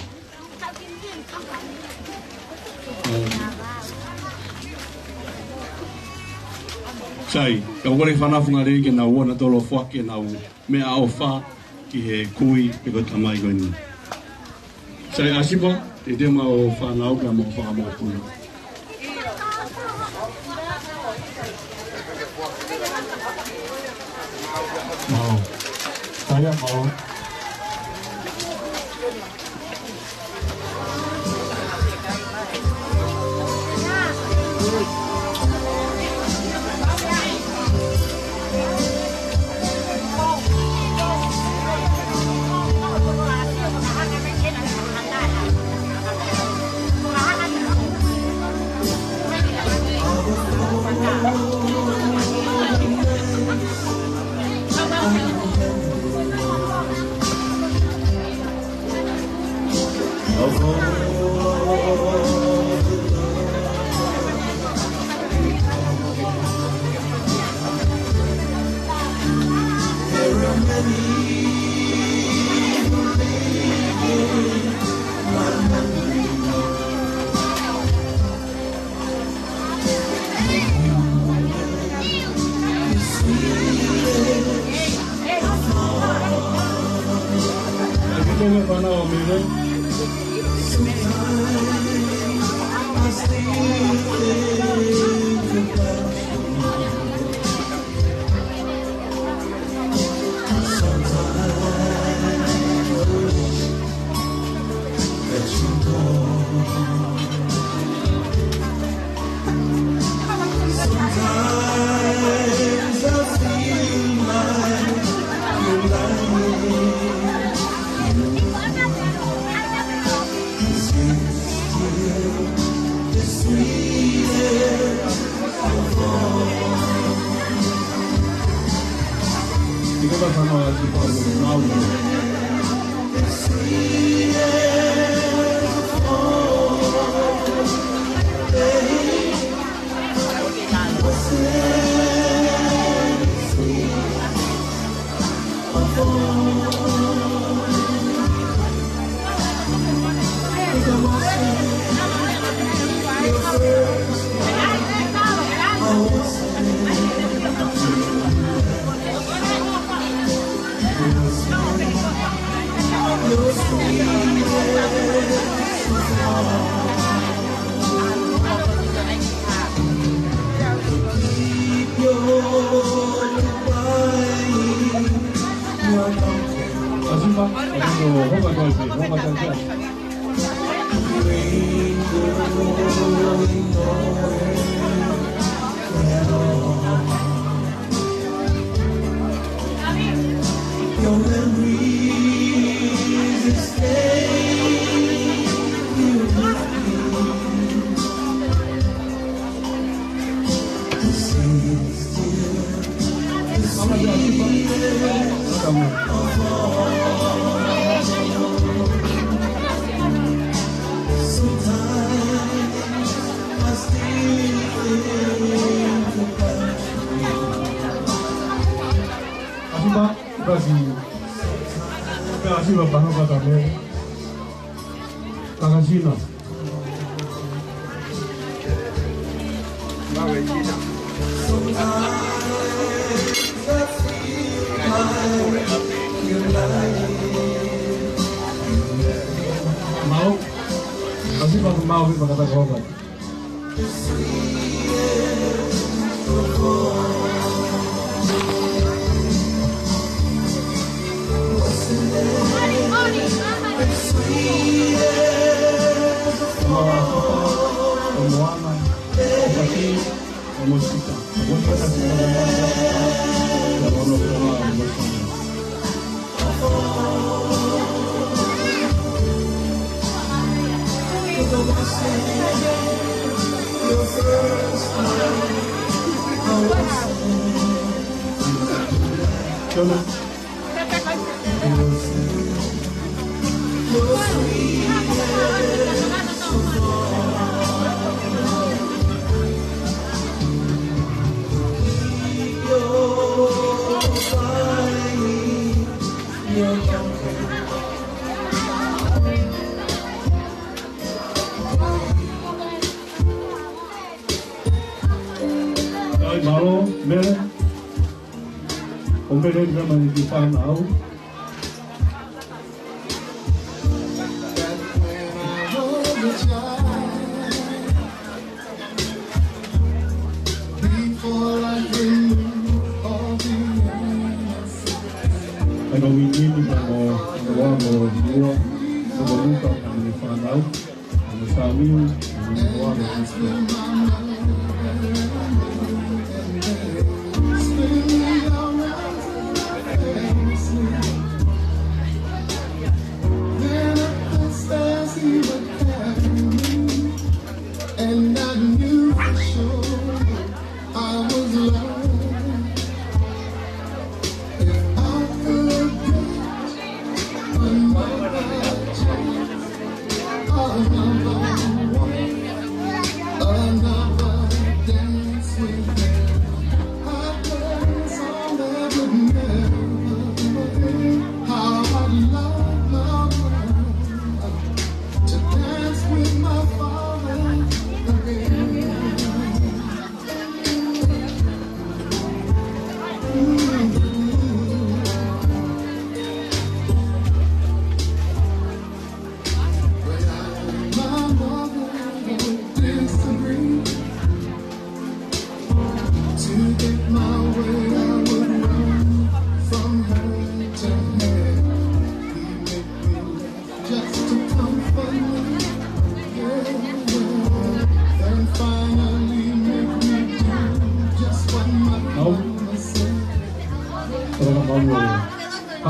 A: Sai, ka wale whanawhunga rei ke nau ona tolo whakia nau mea au wha ki he kui pe ko tamai gani. Sai, asipa, te te mau whanau ka mau whakamau puna. Mau, saya mau.
F: Oh,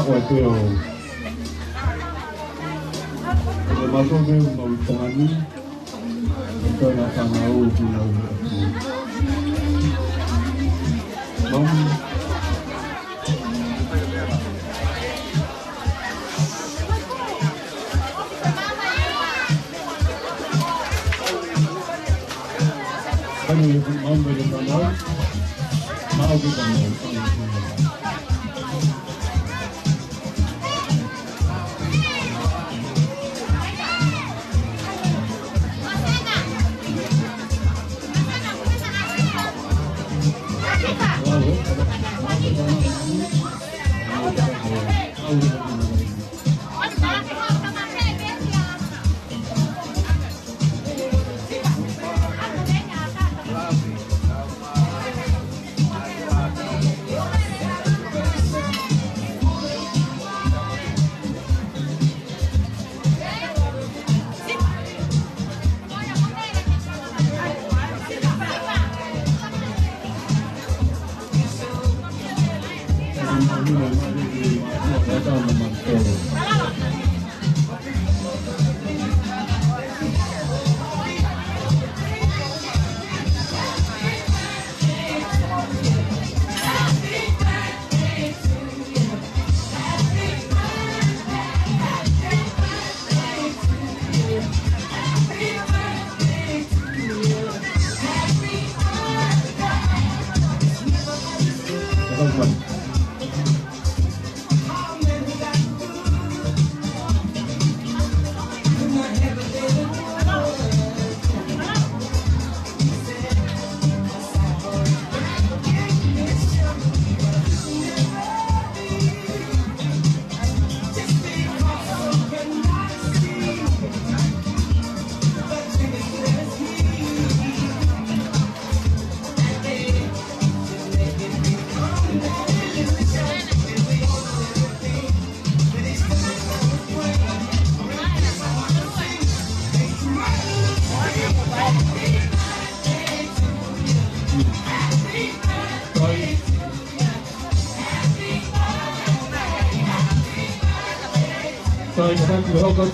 A: o te o. E mato me o mau tangani. E toi na whanau o tuna o. Mamu. Kanu le mamu le whanau. Mau ke whanau.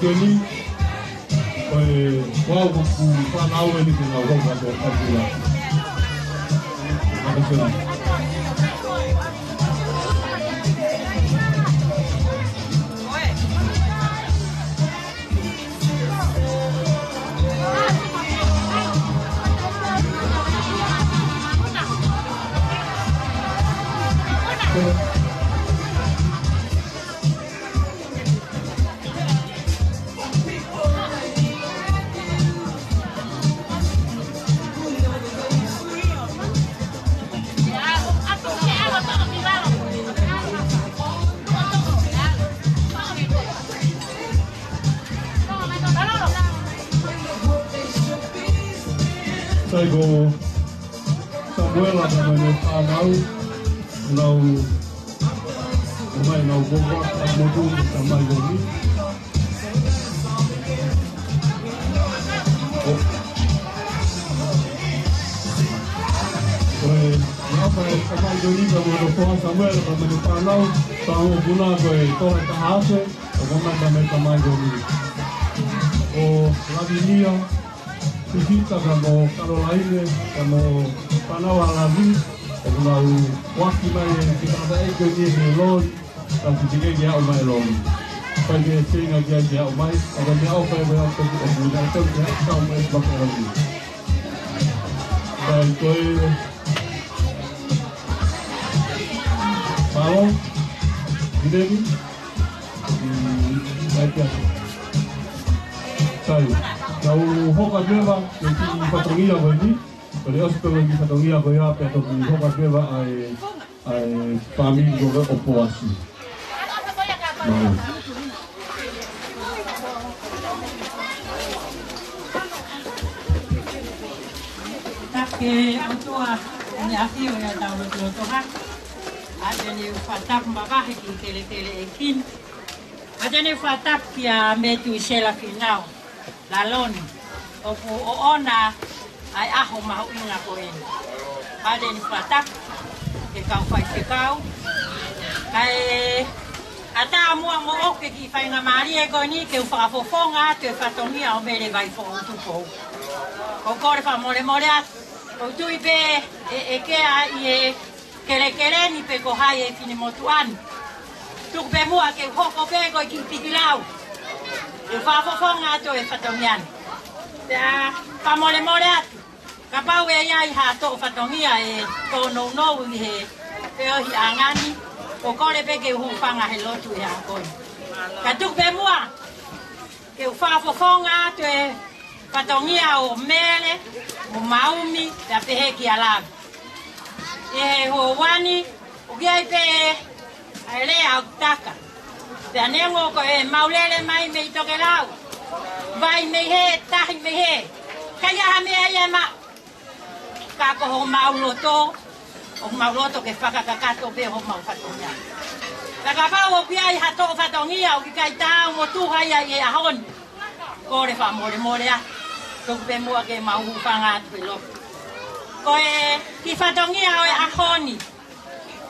A: Johnny, wow, whanau e ni te ngau hoka te apura. Go Samuel ada mana tahu nau mai nau boga modu sama ini apa sama ini kalau kau Samuel ada mana tahu guna kau kau tahase kau mana sama ini oh Lavinia Kita como Caroline, como Panawa Lavi, como Waki mai kita ada ego ni melon, tapi jika dia umai lon, pada sehingga dia umai, ada dia apa yang berapa tu orang tu dia tahu umai bakal lagi. Dan kau, mau, ini ni, baiklah, saya. Kau hoka beba, jadi patongia bagi, kalau aku pergi patongia bagi apa tu hoka beba ai family juga opuasi.
F: Tapi untuk ni akhir yang tahu tu kan, ada ni fatap mbak hekin tele ekin, ada ni fatap kia metu sela final. Lalon, opo oona ay aho mahuinga ko in. Ada ni patak, ikaw pa ikaw, kay Ata mua mo oke ki whai ngā maari e koe ni ke whakafofonga te whatongia o mere vai fo utu pou. Ko kore wha more more atu. Ko tui pe e kea i e kere ni pe ko hai e fini motu anu. Tuk pe mua ke hoko pe koe ki pikilau. E whafofonga atu e whatongiani. Te a wha more more atu. Ka pau e iai ha tō whatongia e tō nou i he peohi a ngani. Ko kore pe ke whanga he lotu e a koe. Ka tuk pe mua ke whafofonga atu e whatongia o mele, o maumi, te pehe ki alaga. E he ho wani, o kiai pe a lea au taka. Te anengo ko e maulele mai me i toke lau. Vai me he, tahi me he. Kai aha mea ia ma. Ka ko ho mauloto, o mauloto ke whakakakato pe ho mau whatongia. Ka pau o kiai hato whatongia o ki kai tāu mo tuha ia i e ahon. Kore wha more more a. Tuku pe mua ke mau whanga atu e loko. Ko e ki whatongia o e ahoni.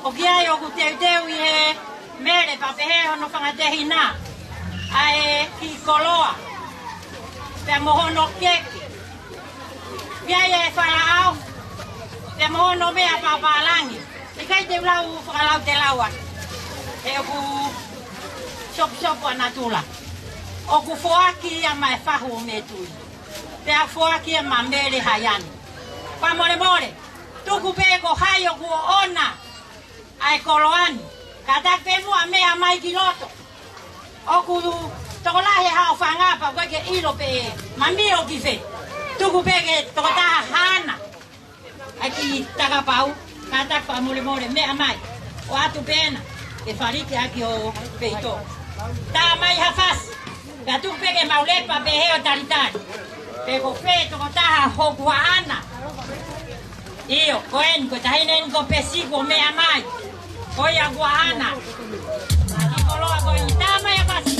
F: O ki ai o ku teu i he mere papehe hono whangatehi nā. A e ki koloa. Te mohono keke. Ki ai e wharaau. Te mohono mea papalangi. I kai te ulau whakalau te laua. E o ku sopo anatula. O ku foaki a mai whahu o me tui. Te a foaki a ma mere haiani. Pa more more. Tuku pe ko hai o ku ona. Ai koloani. Ka tak pe mua mea mai ki loto. O ku toko lahe hao whangapa koe ke ilo pe mamio ki fe. Tuku pe ke toko taha hana. Ai ki takapau. Ka tak pa more more mea mai. O atu pena. E whariki aki o peito. Tā mai hawhasi. Ka tuku pe ke maulepa pe heo taritari. Pe ko fe toko taha hokua ana. Iyo, koen, ko tahinen ko pesiko mea mai. Ko ia guahana. Aki koloa ko i tama ya pasi.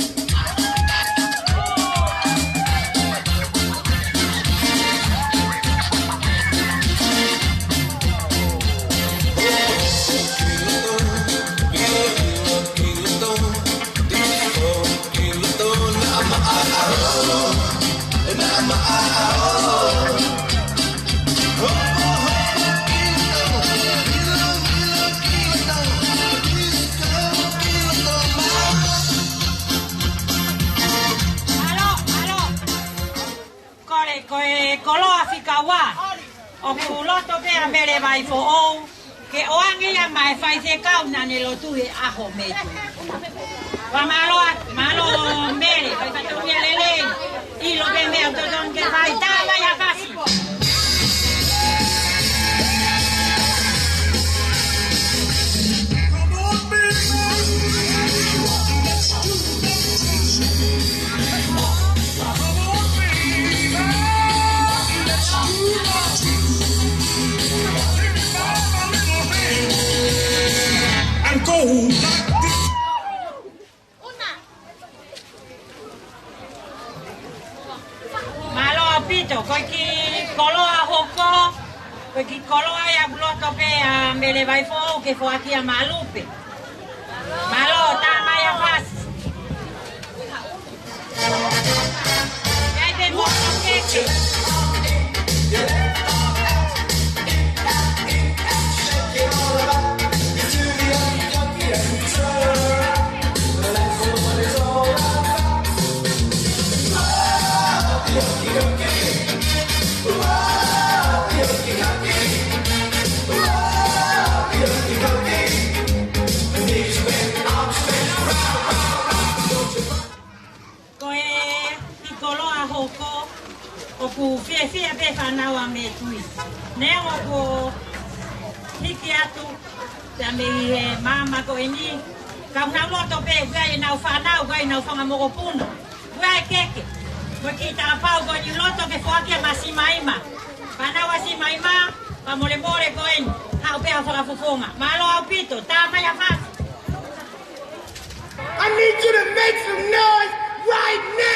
F: Koloa whikawa. O ku loto pe a mere mai fo ou. Ke oangi a mai fai se kau na ne lotu he aho metu. Wa malo mere. Fai patongia lele. Ilo pe me autodon ke fai. Tā mai a pasi. Malo apito, koe ki koloa hoko, koe ki koloa ya buloto pe a mele vai fo ke fo aki a malupe. Malo, tā mai a pasi. Kai pe moto keke. Ku fie pe whanau a me tui. Nea o ko hiki atu, te me he mama ko e ni. Ka unau loto pe, kua e nau whanau, kua e nau whanga moko puno. Kua e keke. Kua ki tā pau ko ni loto ke whakia ma si maima. Whanau a si maima, pa more more ko e ni. Hau pe hau whakafofonga. Malo au pito, tā mai a whasi.
E: I need you to make some noise right now.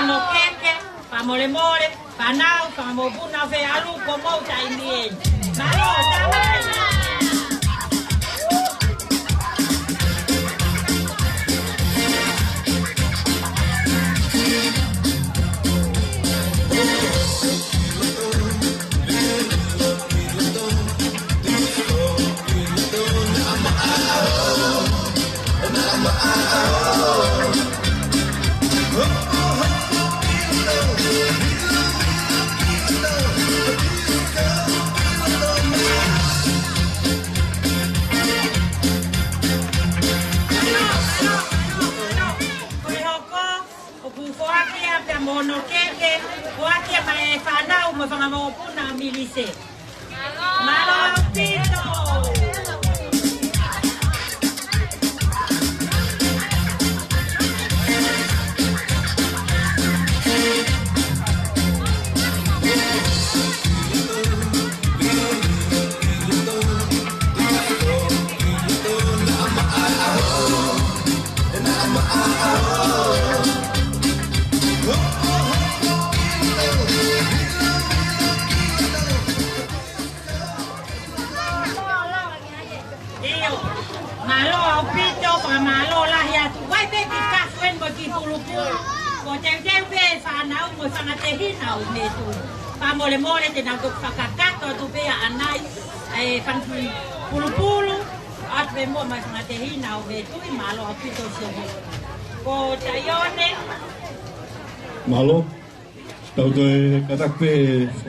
F: mono keke, pa mole mole, pa nau, pa mo puna fe alu, ko mo tai mien. Malo, tamai. Mono keke, wake mai whanau mo whangamau puna milise. Malo pito! Malo pito pa malo lah ya tu. Wai be di kasuen bagi pulu-pulu. Ko teu be whanau mo whangatehi nau me tu. Pa mole-mole te nau whakakato tu be anai whan pulu-pulu. At be mo mai whangatehi nau me tu i malo pito siya. Ko taione.
G: Malo. Tau te katakpe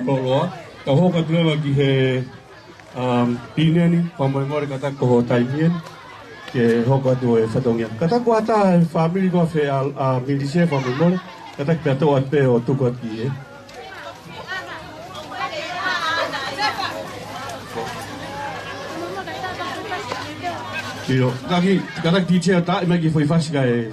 G: loloa. Tau hoka tue waki he pineni, pamoi kata ko taimien ke hoka tu e fatongia. Kata ko ata family ko fe a milise pamoi kata pe to ape o tu ko ki e. Kiro, kata teacher ta imagi foi fasika e.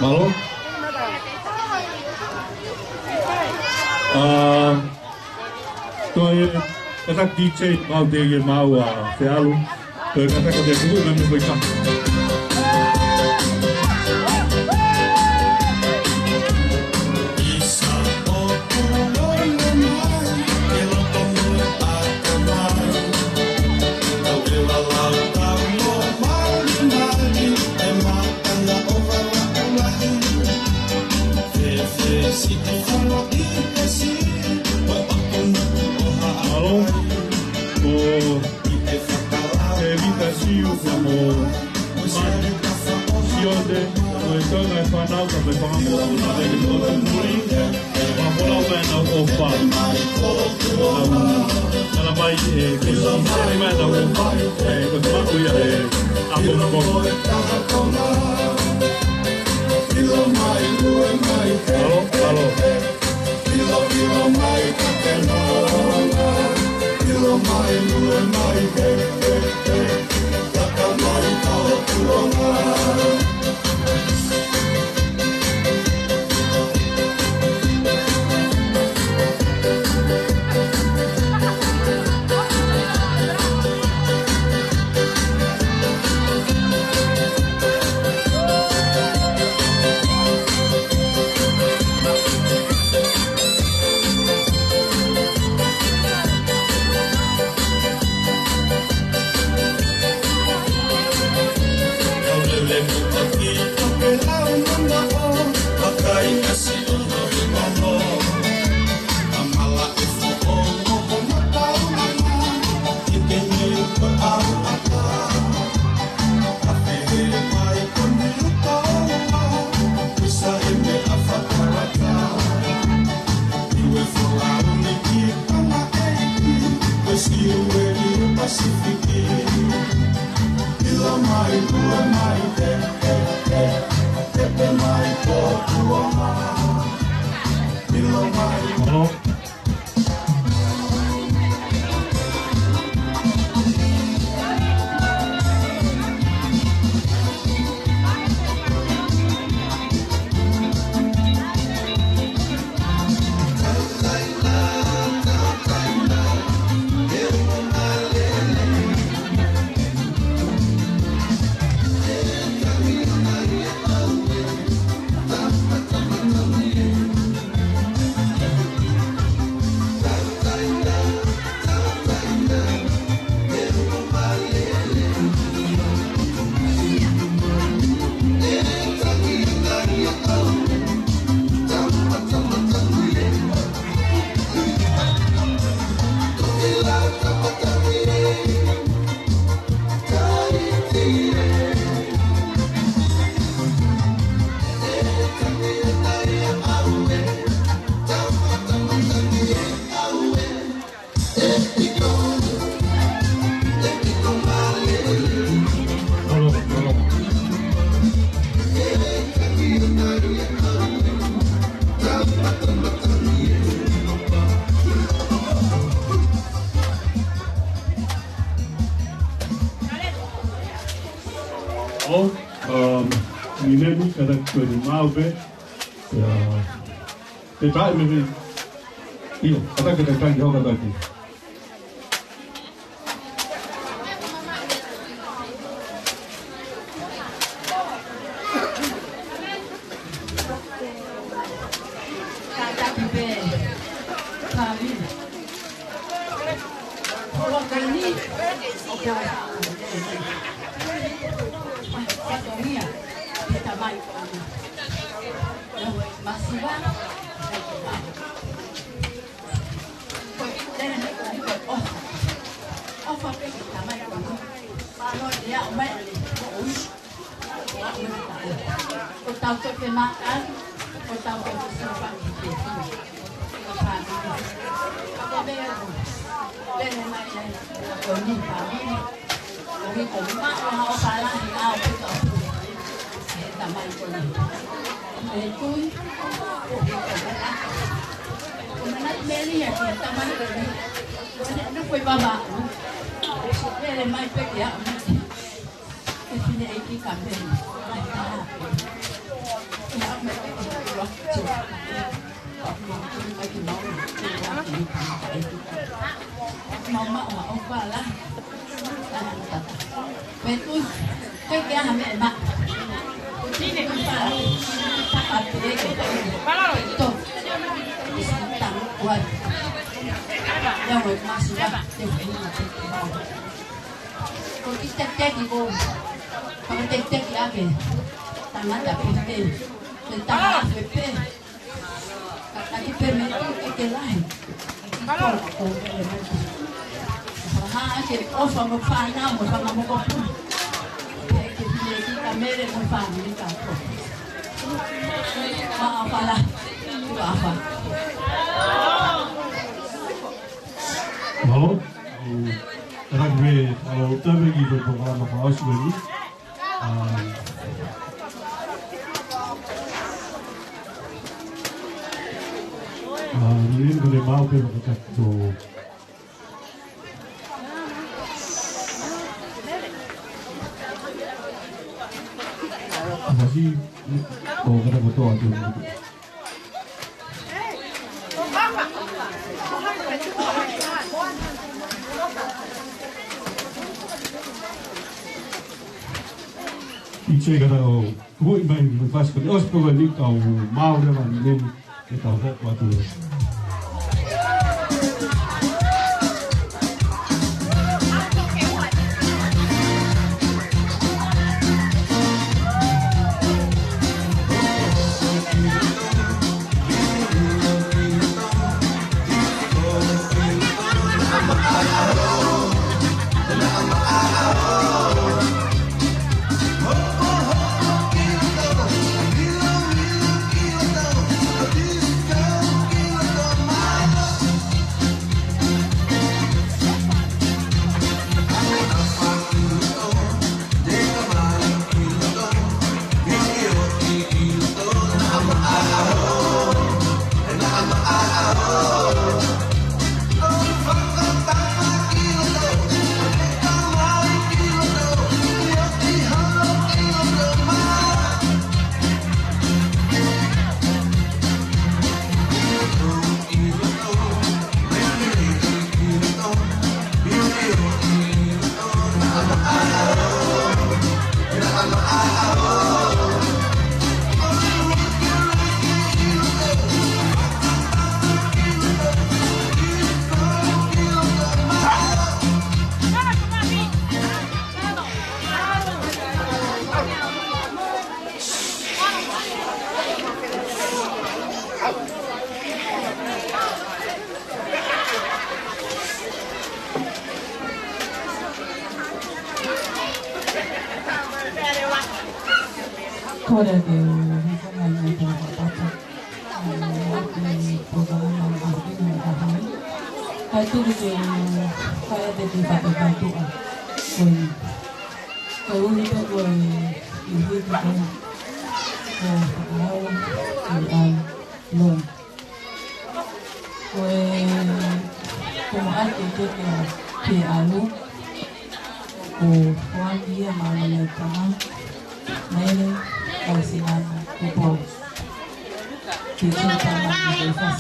G: Malo? Tôi các DJ mau đi mau phải luôn. Tôi các cái việc của mình phải làm. Whanau ka me whangamua una rege no te muri ma whanau mena o wha nana mai ke si mena o wha ko te maku ia apo na moko alo, alo Ilo mai ka te nonga Ilo mai lue mai he Taka mai ka o tuonga Minemi kada kuri mau be ya te tai me iyo kada kada kai hoga daki Halo, rugby kalau tapi gitu program apa lagi? Ini boleh mau ke dekat tu. Masih, oh kita betul tu. Iche kata oh, buat main pas kali os program ni kau mau dah main ni kau tak buat tu.
F: Kore ke hika mai mai tau whapapa. Ake programa ng aking ng kahal. Kahit tuloy ke kaya de ke whapapatuan. Kaya unita ko ay ihit ko pag-ahaw ay long. Kaya kumaat ke alo o huwag iya malamay kama mayroon ang sinama ko Kita mag-ibas.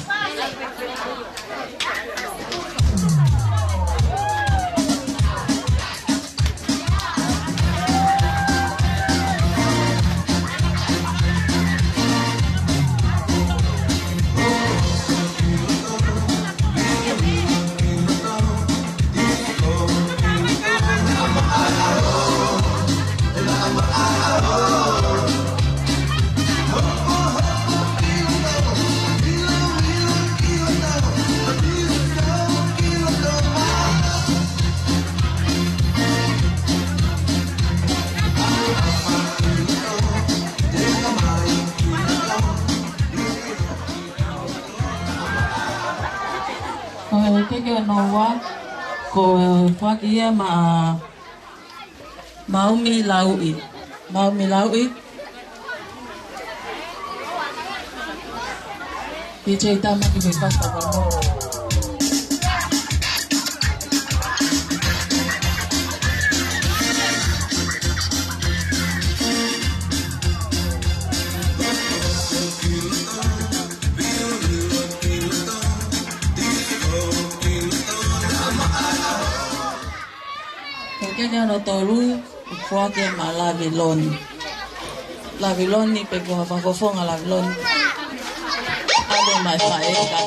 F: Kaya nawa ko fakia maumi laui DJ tama ibigkas pa mo. Kaya no tolu kwa ke malavilon ni pego pa ko fonga lavilon ade mai faeka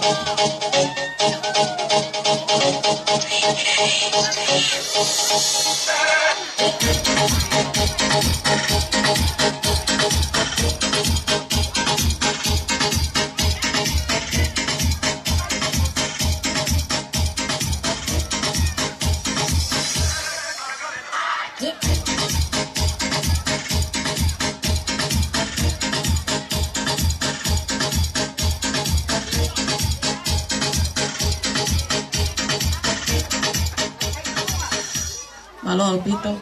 F: Malo pito.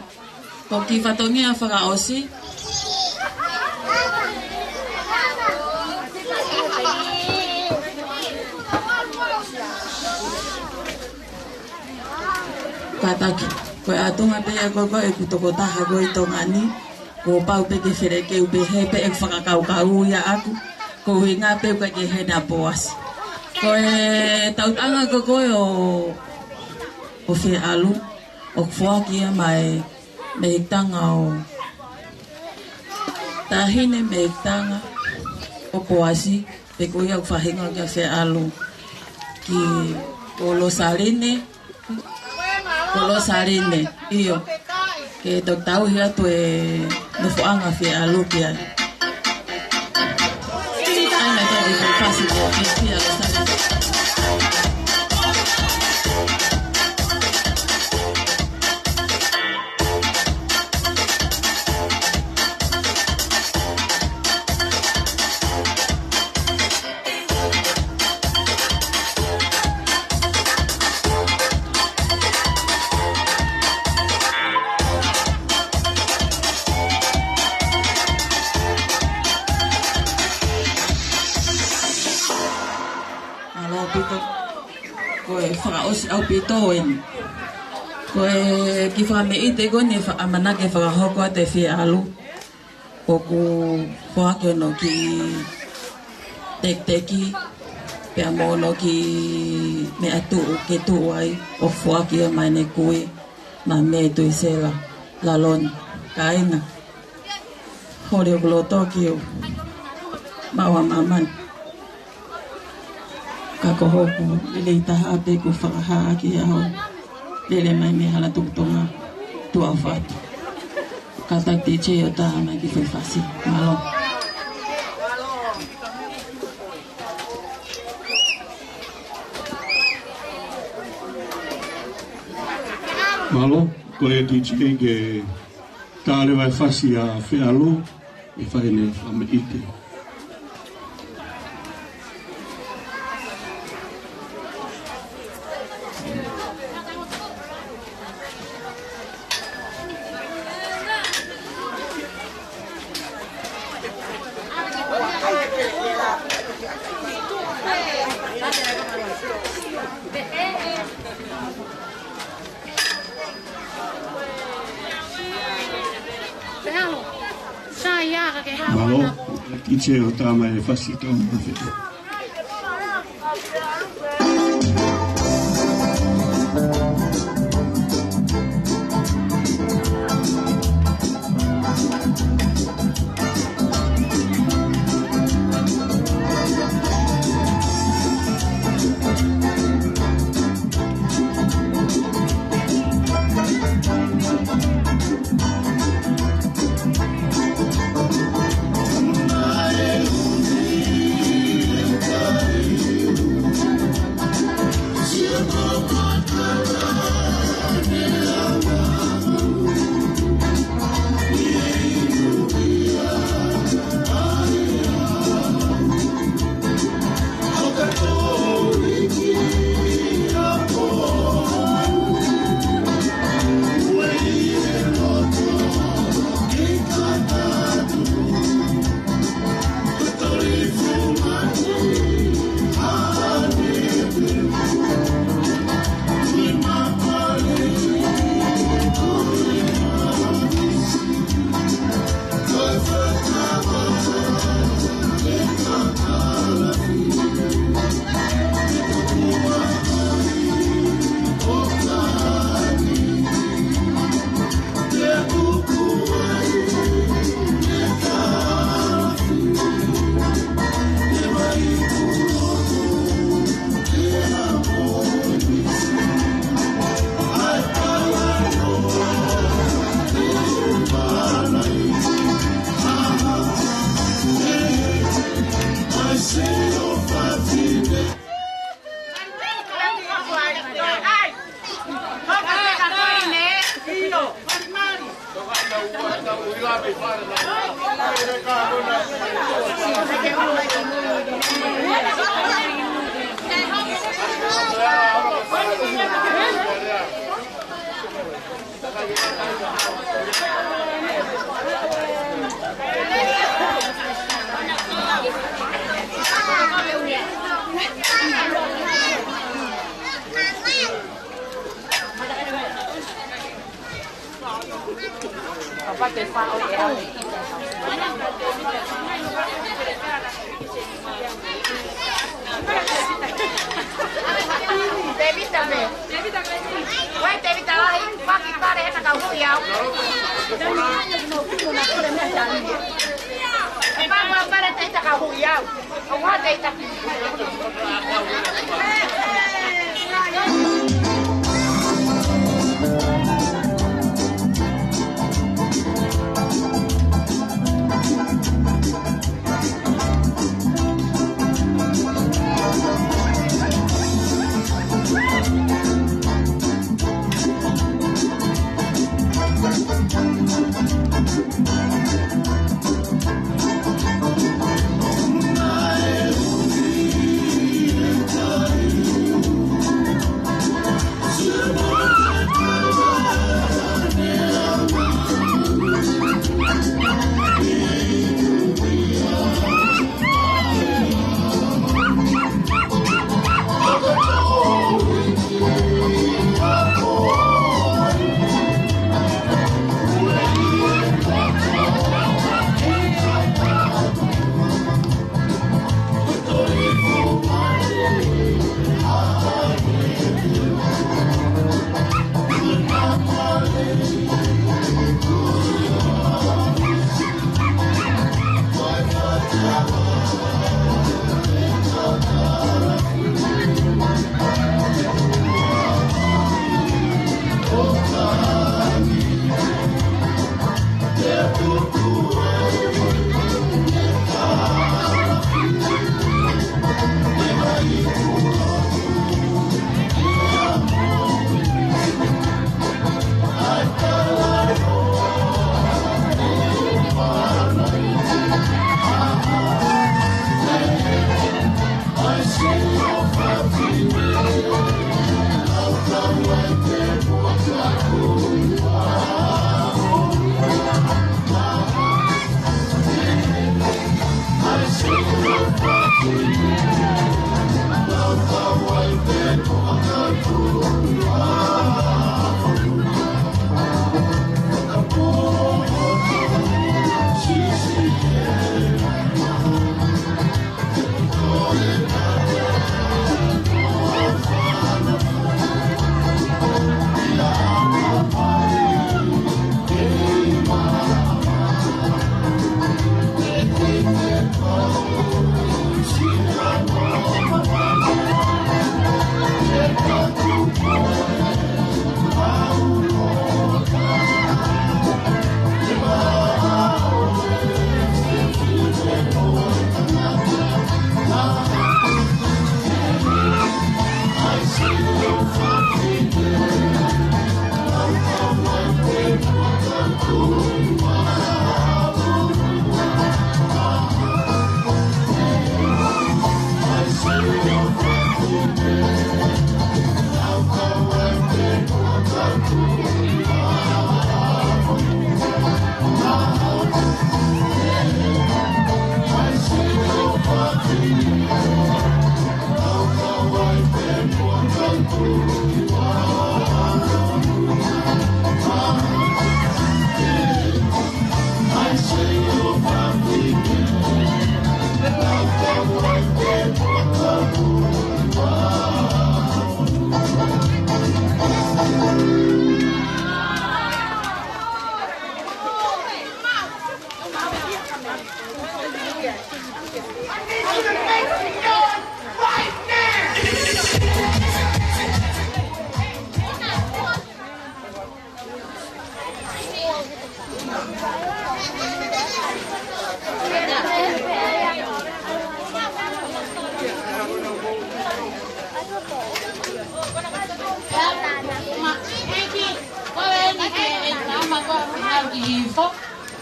F: Kung kifatongi ang faraosi. Kataki. Kung atong ape ako ko ikutukota hago itong ani. Kung pao pe kefereke ubehe pe fakakau-kau ya aku. Kung hinga pe kehe na boas. Kung taut anga ko o fe alu. O fuakia mai meitanga o tahine meitanga o poasi te kuia fahinga kia fe alu ki kolosarine iyo ke doktau hia tu no fuanga fe alu kia ai mai te di fasi ko kia au pitoen ko ki fa me ite go ne fa amana ke fa ho ko te fi alu ko ku fa ke no ki teki pe amono ki me atu ke tu ai o fa ki mai ne kui ma me tu sela la lon kaina hore gloto ki mawa maman kako hoku ile itaha ape ku whakaha aki aho lele mai me hala tungtonga tua whatu katak te che o taha mai ki whaiwhasi malo
G: malo ko e ti chike ke tale vai whasi a whialu e whai ne whame ite. Malo, ki te o tāma e whasi tō mawhete.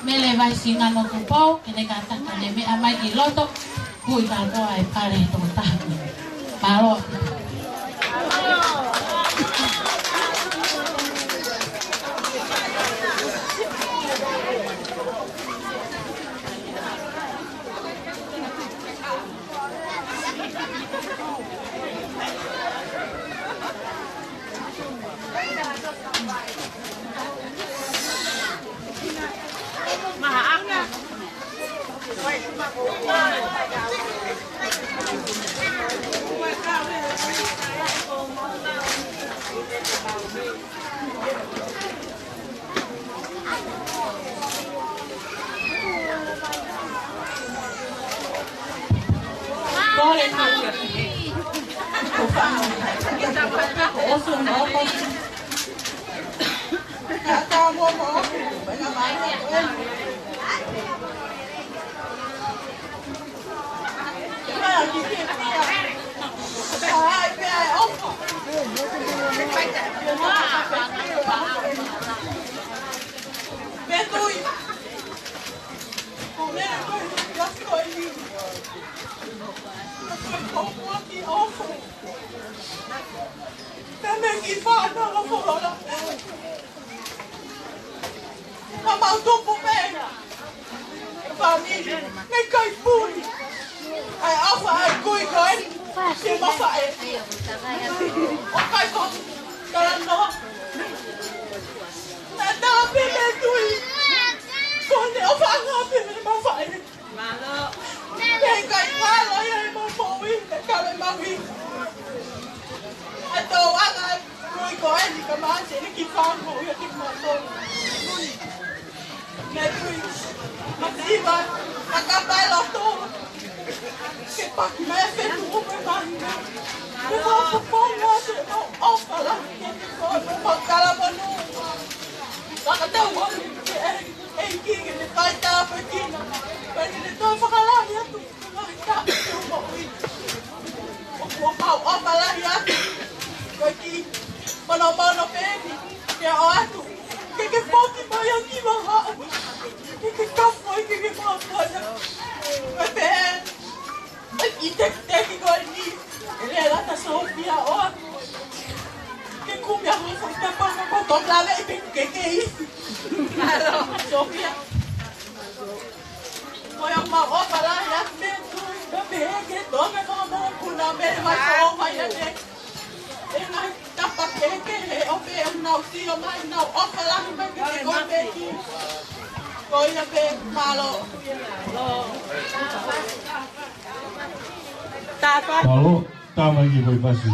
C: Mele vai singa no kupau, kene kata kane me amai i loto, kui kako ai pare to tahu. Palo.
F: Sofia. Voy a opa lá, já
C: peke tome como kuna me mai ko mai ane. E ngai tapa peke he ope nau tio mai nau opala mai ke ko peki. Ko ia pe malo. Tapa.
G: Kalau tama lagi boleh pasti.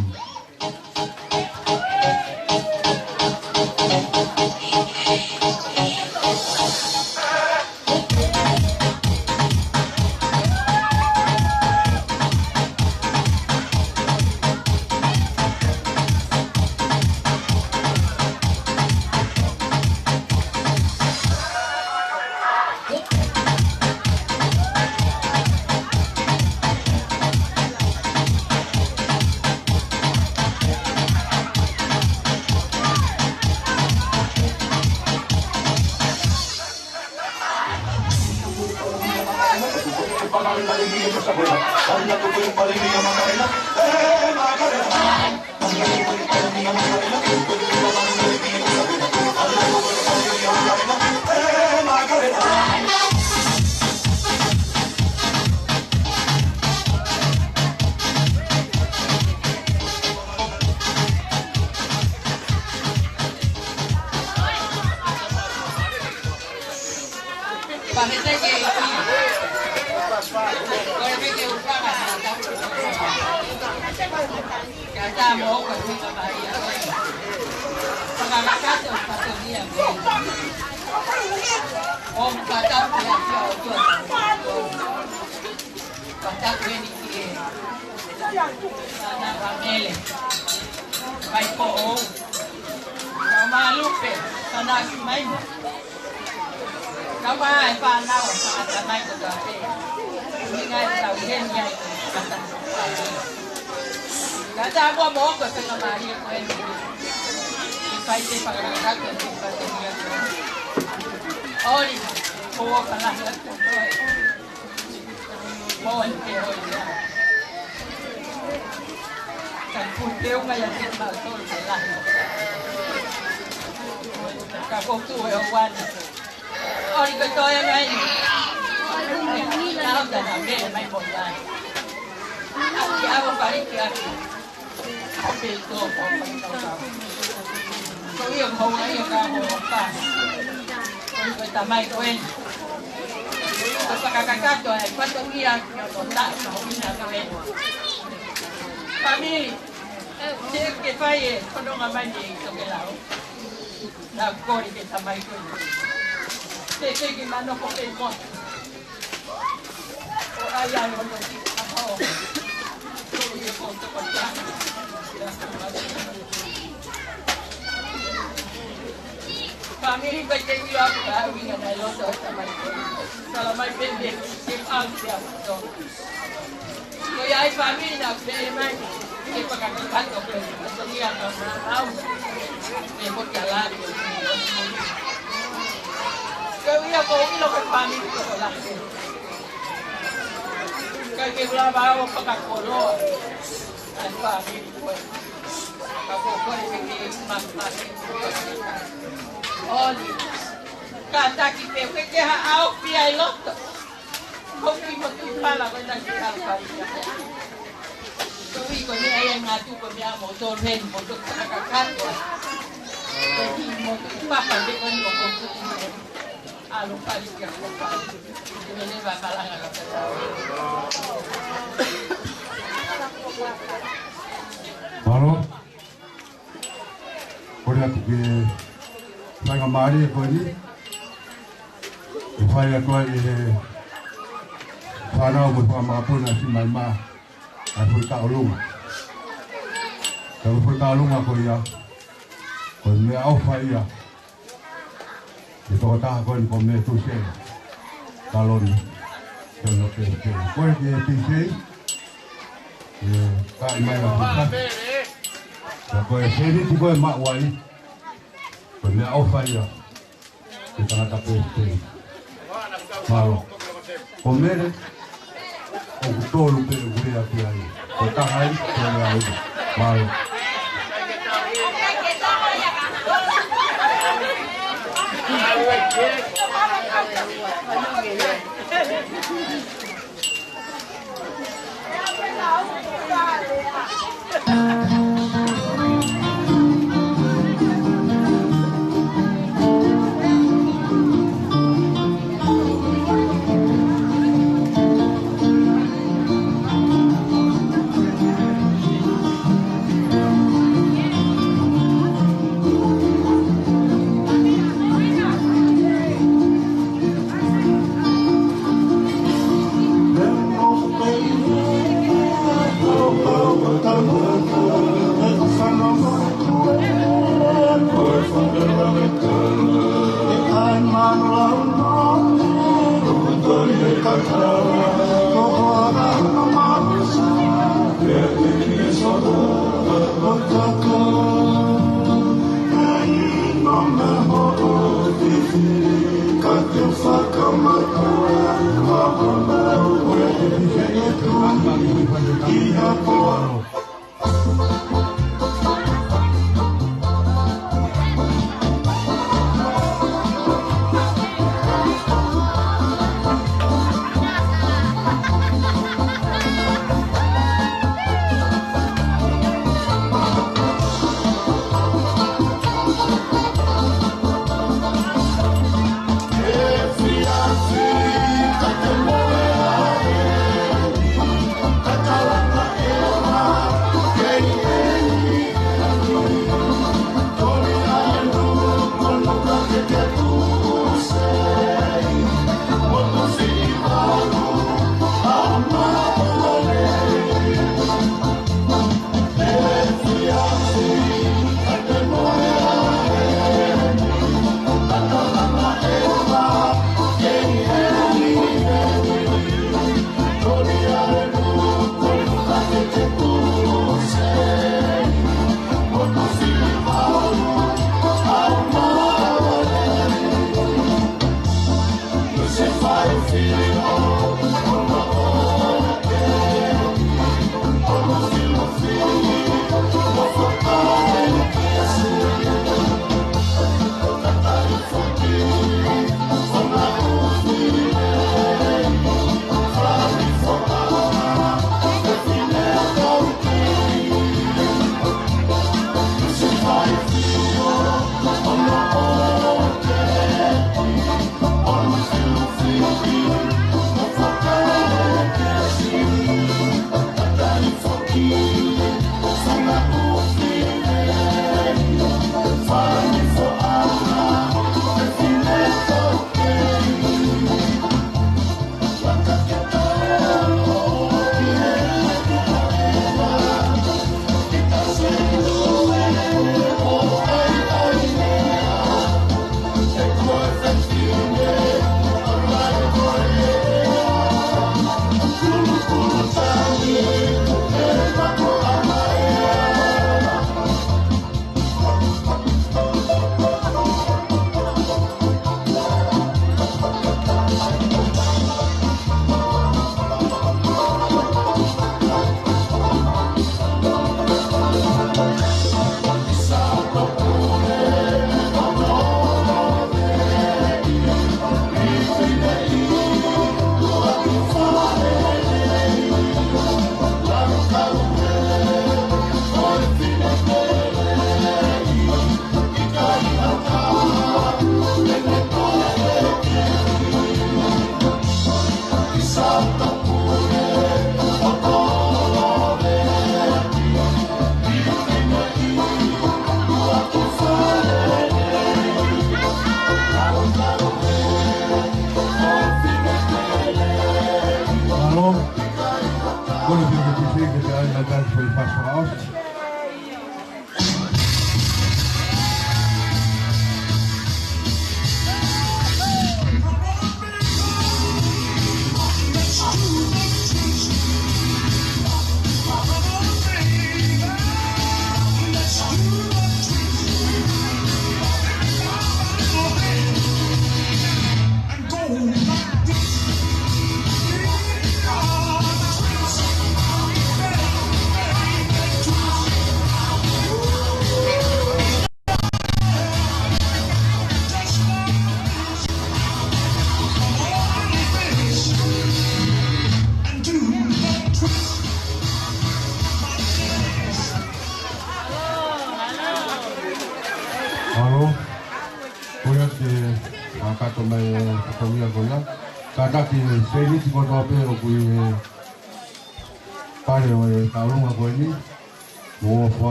C: Family ba tayo yung kawin nga na loto sa may salamay pende keep out siya so kaya ay family na pwede man hindi pagkakakat ko pwede kasi niya ka tao may pagkalat kaya ko ilo kay family ko lang kaya wala ba ako pagkakulo ang family ko ako ko hindi mas Oli, kata kita que ha au pia loto. Kopi mo tu pala ko na kita pa. So iko ni ay ngatu ko mi amo to ren mo to kakakan ko. Jadi mo tu papa de ko ni ko ko. Alo pali que ko pa. Ni va pala nga ka.
A: Baro. Por aqui que Fai ngamari ko ni. Fai ko ni. Fana mo pa makapuna si mama. Ako ta ulung. Kalau ta ulung ako ya. Ko me au fai ya. Ito ta ko ni me tu se. Talon. Yo ke. Ko ni pisi. Ka mai la. Ko se ni tu ko ma wai. Pwede au faya kita nak peste malo komere o tolu pe gure ati ai o tahai pwede au malo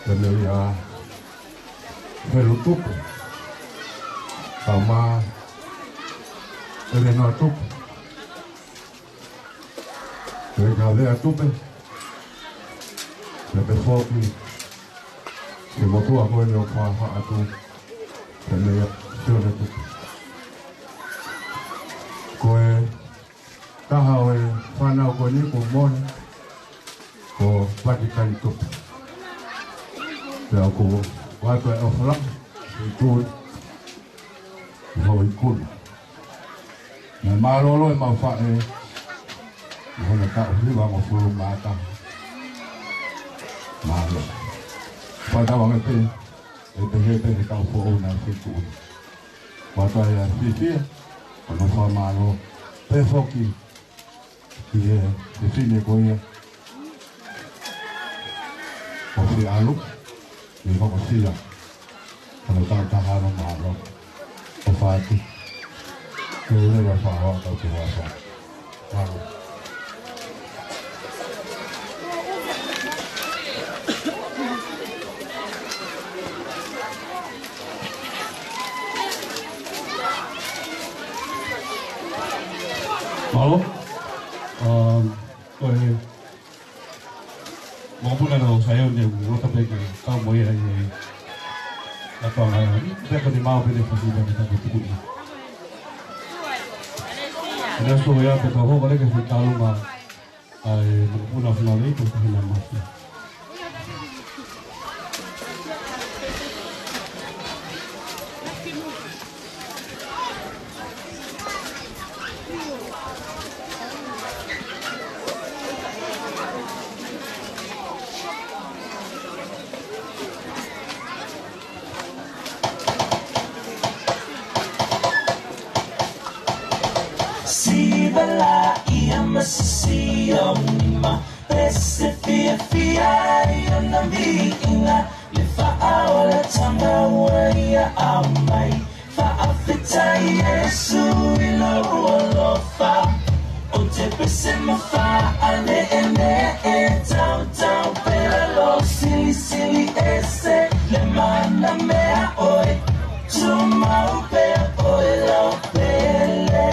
A: Jadi pelutuk, sama elenotuk, regale tupe, lebih fokus. Semua tu aku yang kuasa aku, jadi sudah tu. Koe tahawe whanau ko ni ko mon ko Vatican tup. Kaya ko wato e oflam ikut ho ikut. Na malolo e mafa e ho na ka uri wa mo fulu mata. Malo. Pada wa ngete e te he ka fo na ikut. Wato e sisi no formalo per fochi che define poi poi alu mi fa così quando tanta haro malo o fatti che deve fare o che va fare
G: Halo, maupun ada saya yang rota pergi kamu yang apa lagi? Saya pun mau pilih posisi yang kita butuh. Ada soalnya kita tahu kalau kita tahu mah, maupun apa lagi itu kita masih.
H: Sibala ia masisiyaw ni ma Pesifia ia nabi inga Lifaaw la tangawa ia amay Faafita Yesu ila uolofa Ote pesema fa ale ene tau tau Pelalo sili sili ese Lemana mea oe Tuma upea oe lau pele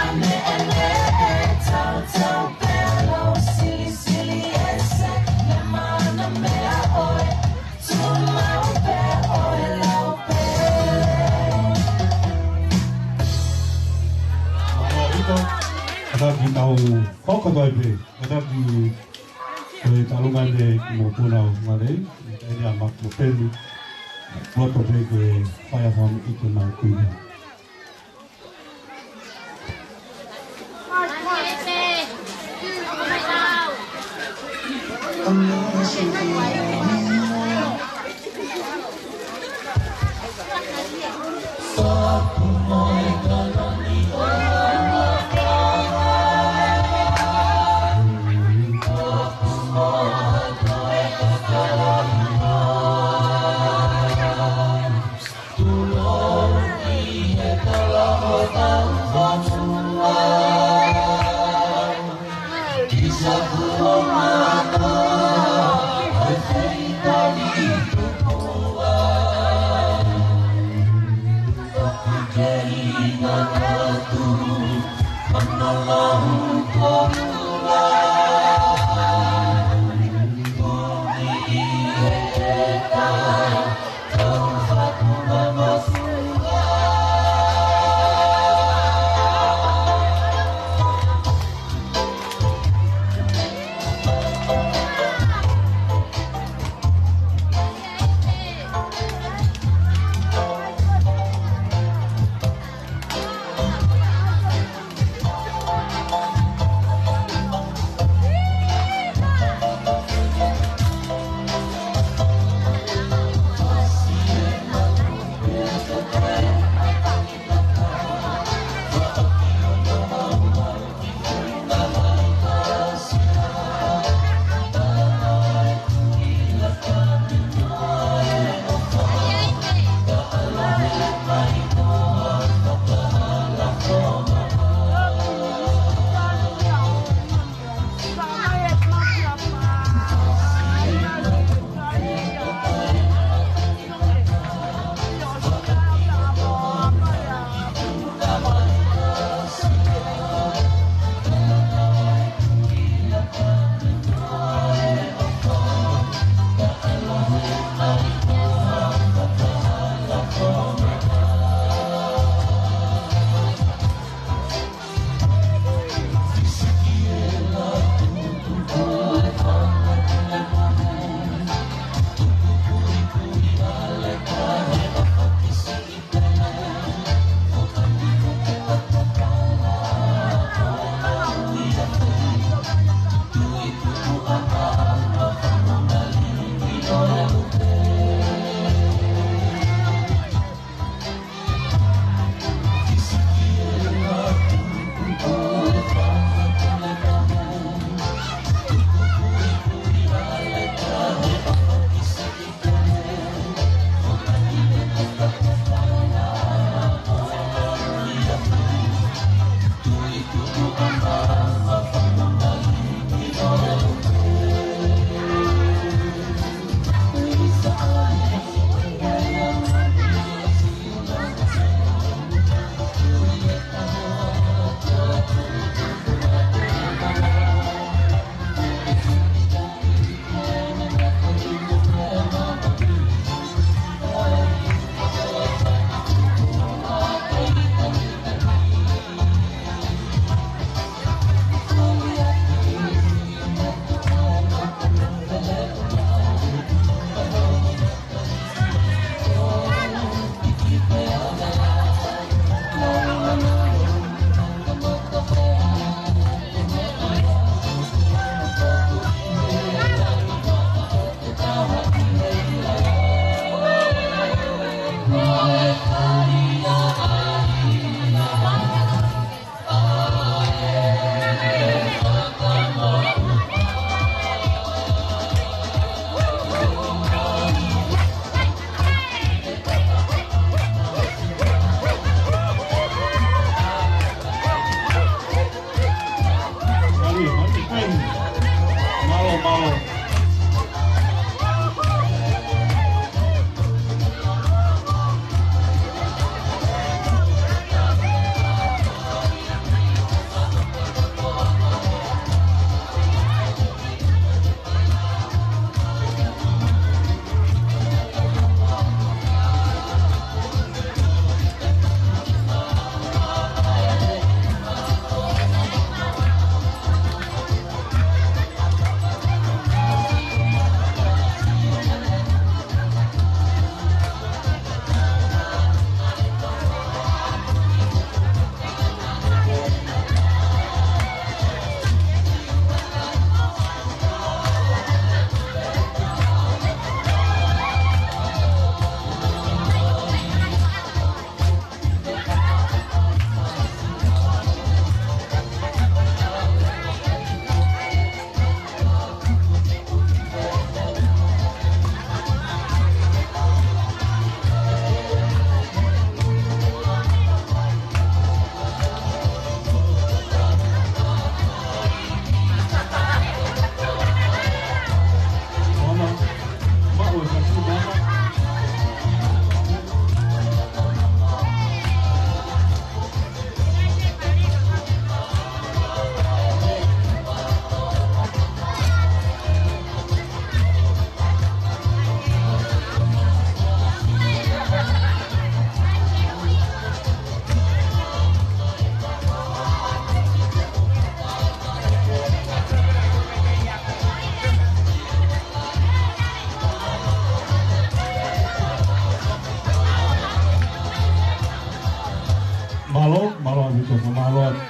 H: I'm
G: ko kata ki tau koko toi pe kata ki toi talungan de mo puna ngale ini amak mo pelu foto pe ke fire farm itu na kuini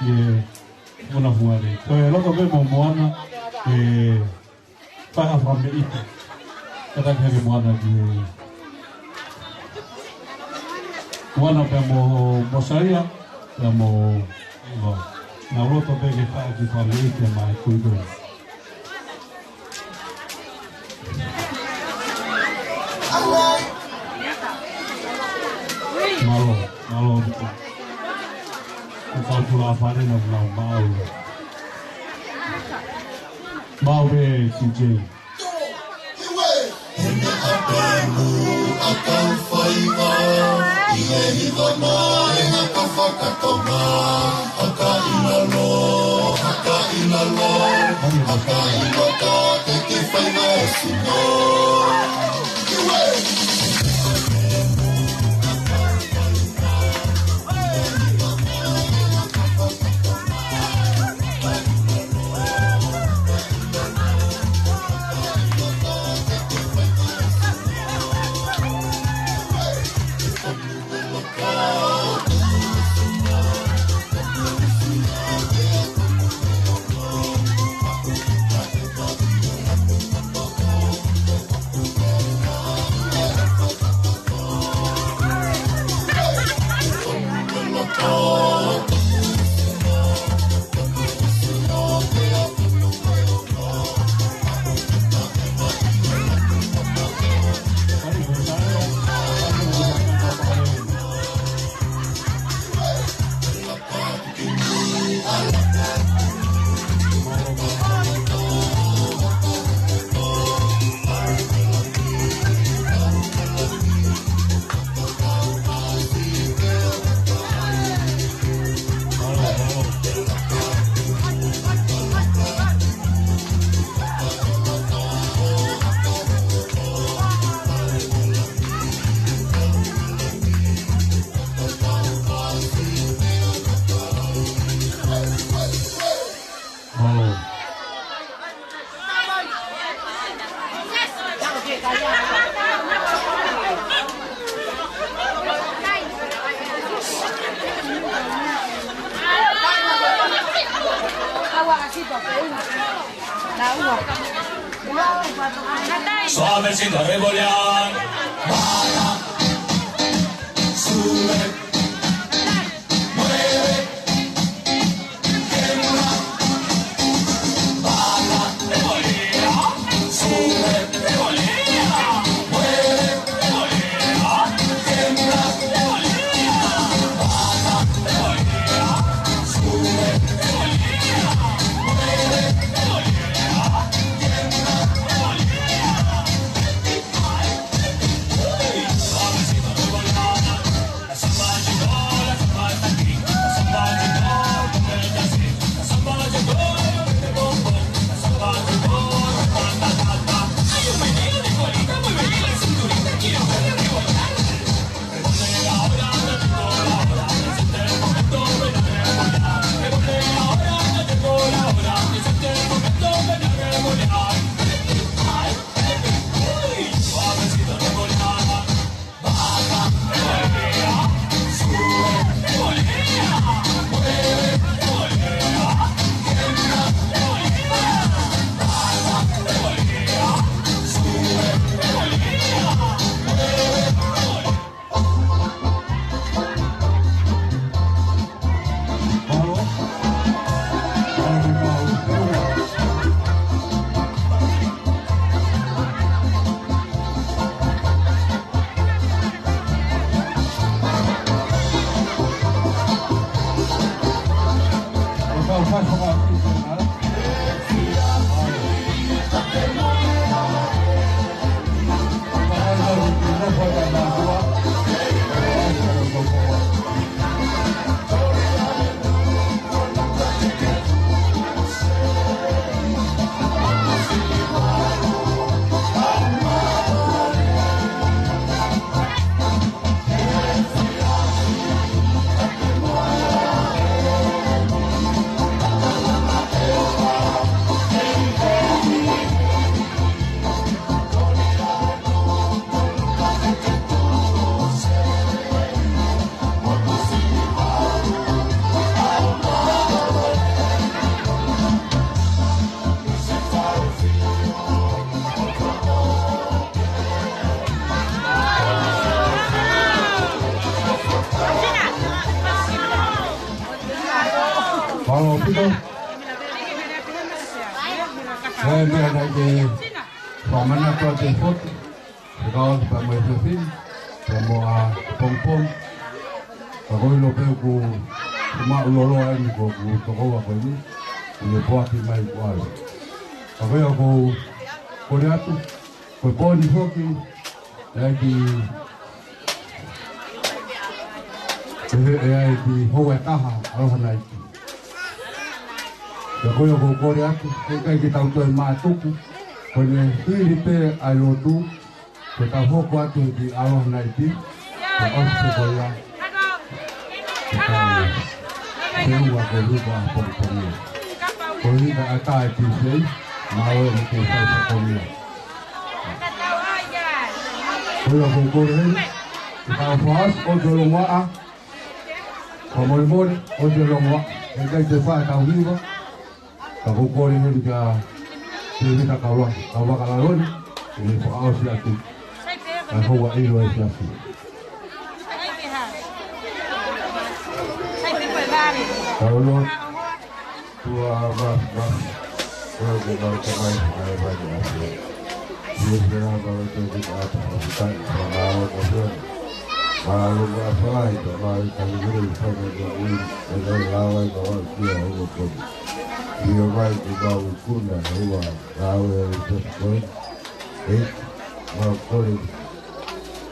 G: e ona fuare. Ko e loko me mo moana e paha whame ite. Kata kere moana ki moana pe mo mosaia, pe mo na roto pe ke paha ki whame ite mai kuikoi. Malo betul. Kau pula apa ni nak mau be CJ.
I: Akan faiva, ile hivana, eka fakatoma, aka inalo, aka inota, teki faiva sino.
H: Suavecito revolear. Baila, sube, mueve, tiembla. Baila, revolea, sube, revolea, mueve, revolea, tiembla, revolea. Baila, revolea, sube, revolea, mueve, revolea, tiembla, revolea. Suavecito revolear. La samba llegó, la samba está aquí. La samba llegó, como ella sí. La samba llegó, de bombón. La samba llegó, ta ta ta. Hay un meneo de colita, muy bien la cinturita. Quiero verla revolear. Revolea ahora, ya llegó la hora. Es el momento, ven a revolear. Revolea ahora, ya llegó la hora. Es el momento, ven a revolear. Ay, uy, suavecito revolear. Baja, revolea, sube, revolea, mueve, revolea, tiembla, revolea. Baja, revolea, sube, revolea, mueve, revolea.
G: Kau faz uma
A: Kalau kita, saya berada di mana tu di foto, kalau sama Josephine, sama Pom-Pom, kalau lebih ku cuma uloloan ku toko apa ini, ini buat mai kual. Kalau aku lihat tu, kau di foto lagi. Di Hawaii taha aloha naiki. Ya koyo kokore atu, kai kita uto e matuku, kone hili pe ailotu, ko ta hoko atu di aloha naiki, ko osu koya. Seua ko rupa pokoknya. Ko hita ata e pisei, mawe e ke sai pokoknya. Koyo kokore, kita fahas o dolonga. Como el mole, hoy lo va, el que te fa ta vivo, ta ko ni ka ni ta ka wa ka la loni, ni ko au sia tu. Ta ko wa i lo sia tu. Kalau tu apa kalau kita kemai ada banyak asyik. Dia sekarang kalau tu kita atas kalau kemudian malu apa itu malu kali ini sama dengan dengan lawan kawan dia itu dia baik juga ukuna huwa lawan itu pun malu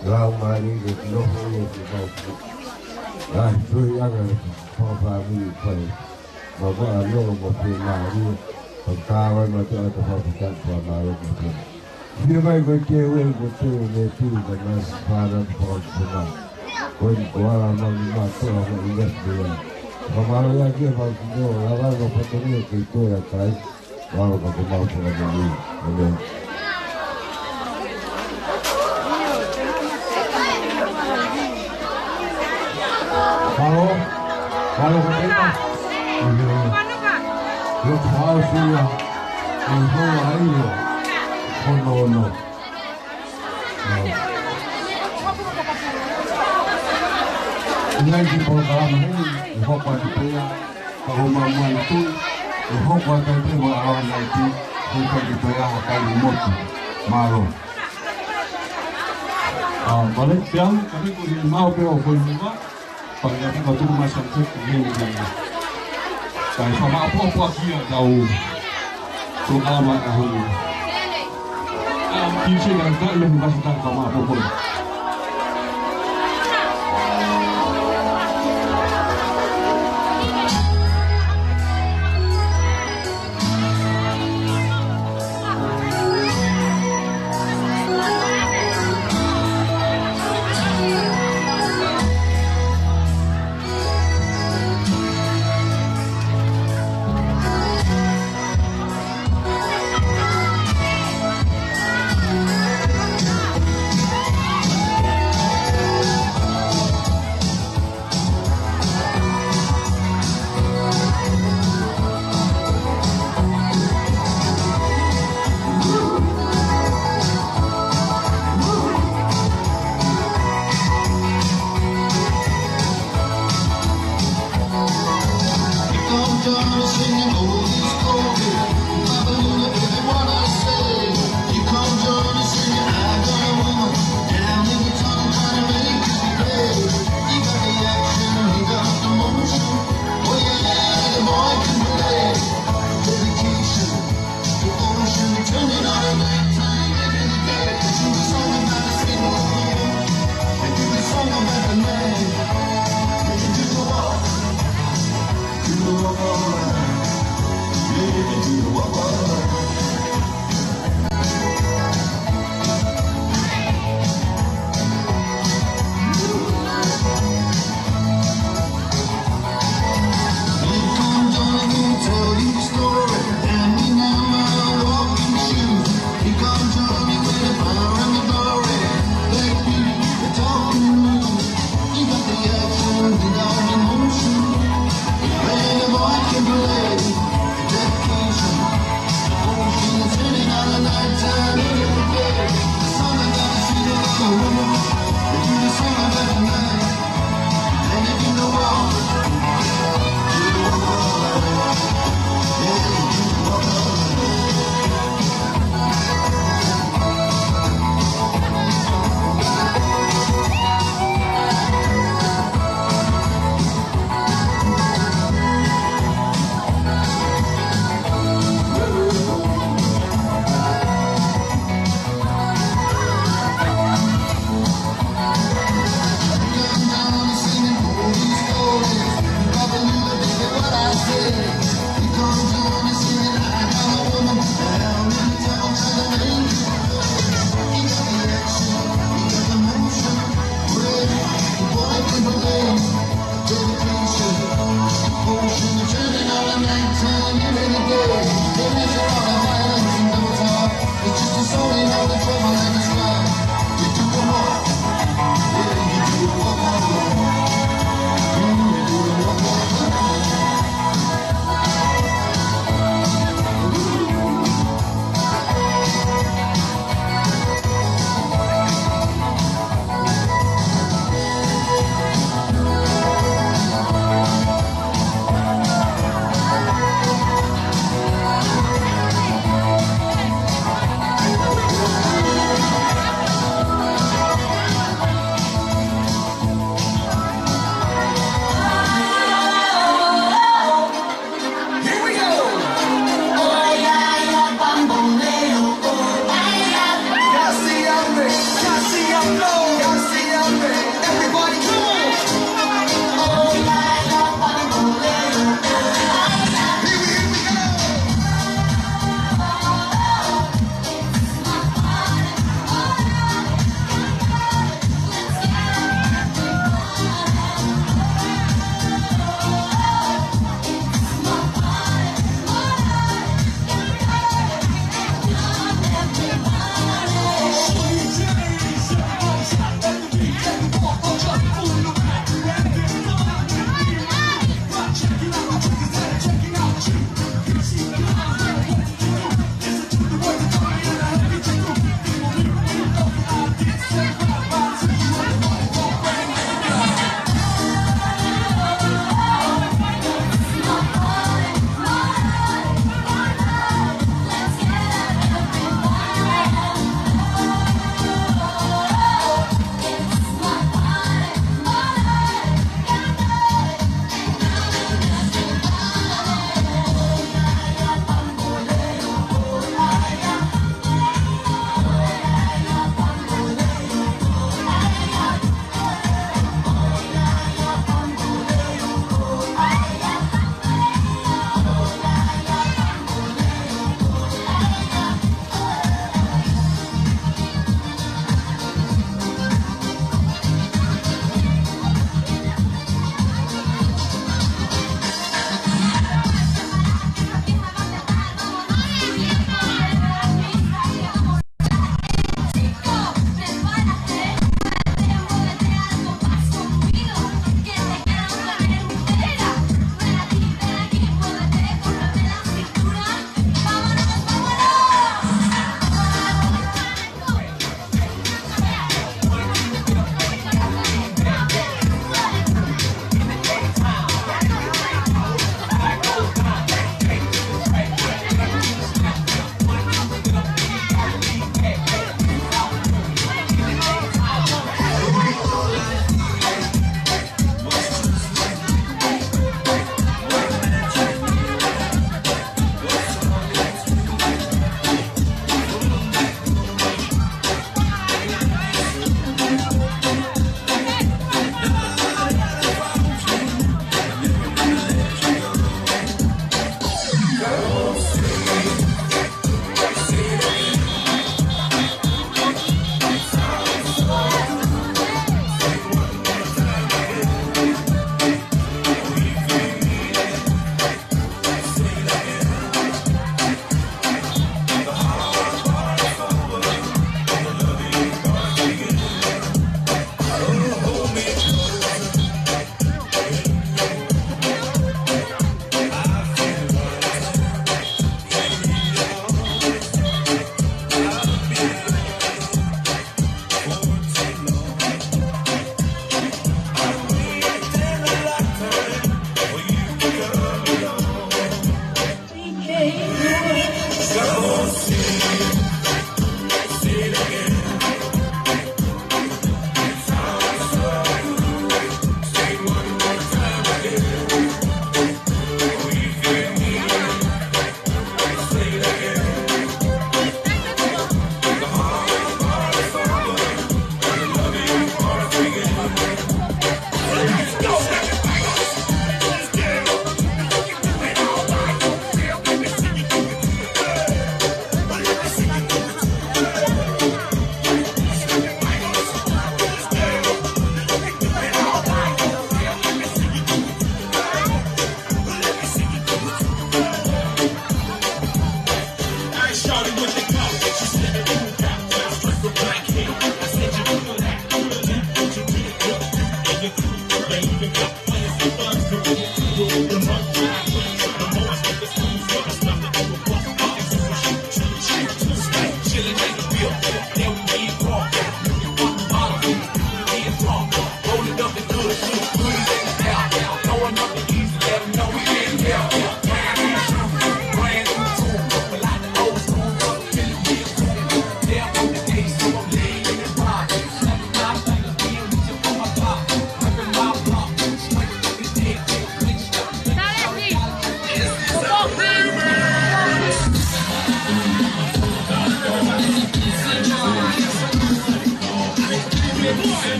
A: lawan ini tidak boleh dibawa ah itu yang kami pai bawa alo mungkin malu kawan macam ada pakai malu mungkin. Dia baik kecewa itu dengan para pemain. Kau kuala mana tu orang ingat dia. Kemarin lagi baru lawan berpatutnya itu ya kai. Baru kau mau pulang ini. Kalau kita, lu tahu sih ya, itu ayo. Oh no. Ini di program ini, ihok itu ya, kalau mama itu, ihok itu orang itu, itu ya akan mati, malu.
G: Balik siang, kami kuliah mau berapa juga, pagi kau tu masih cek ini. Saya sama apa dia tahu, tu alamat aku. Kisah yang tak lebih masuk sama apa pun.
I: Do the walk.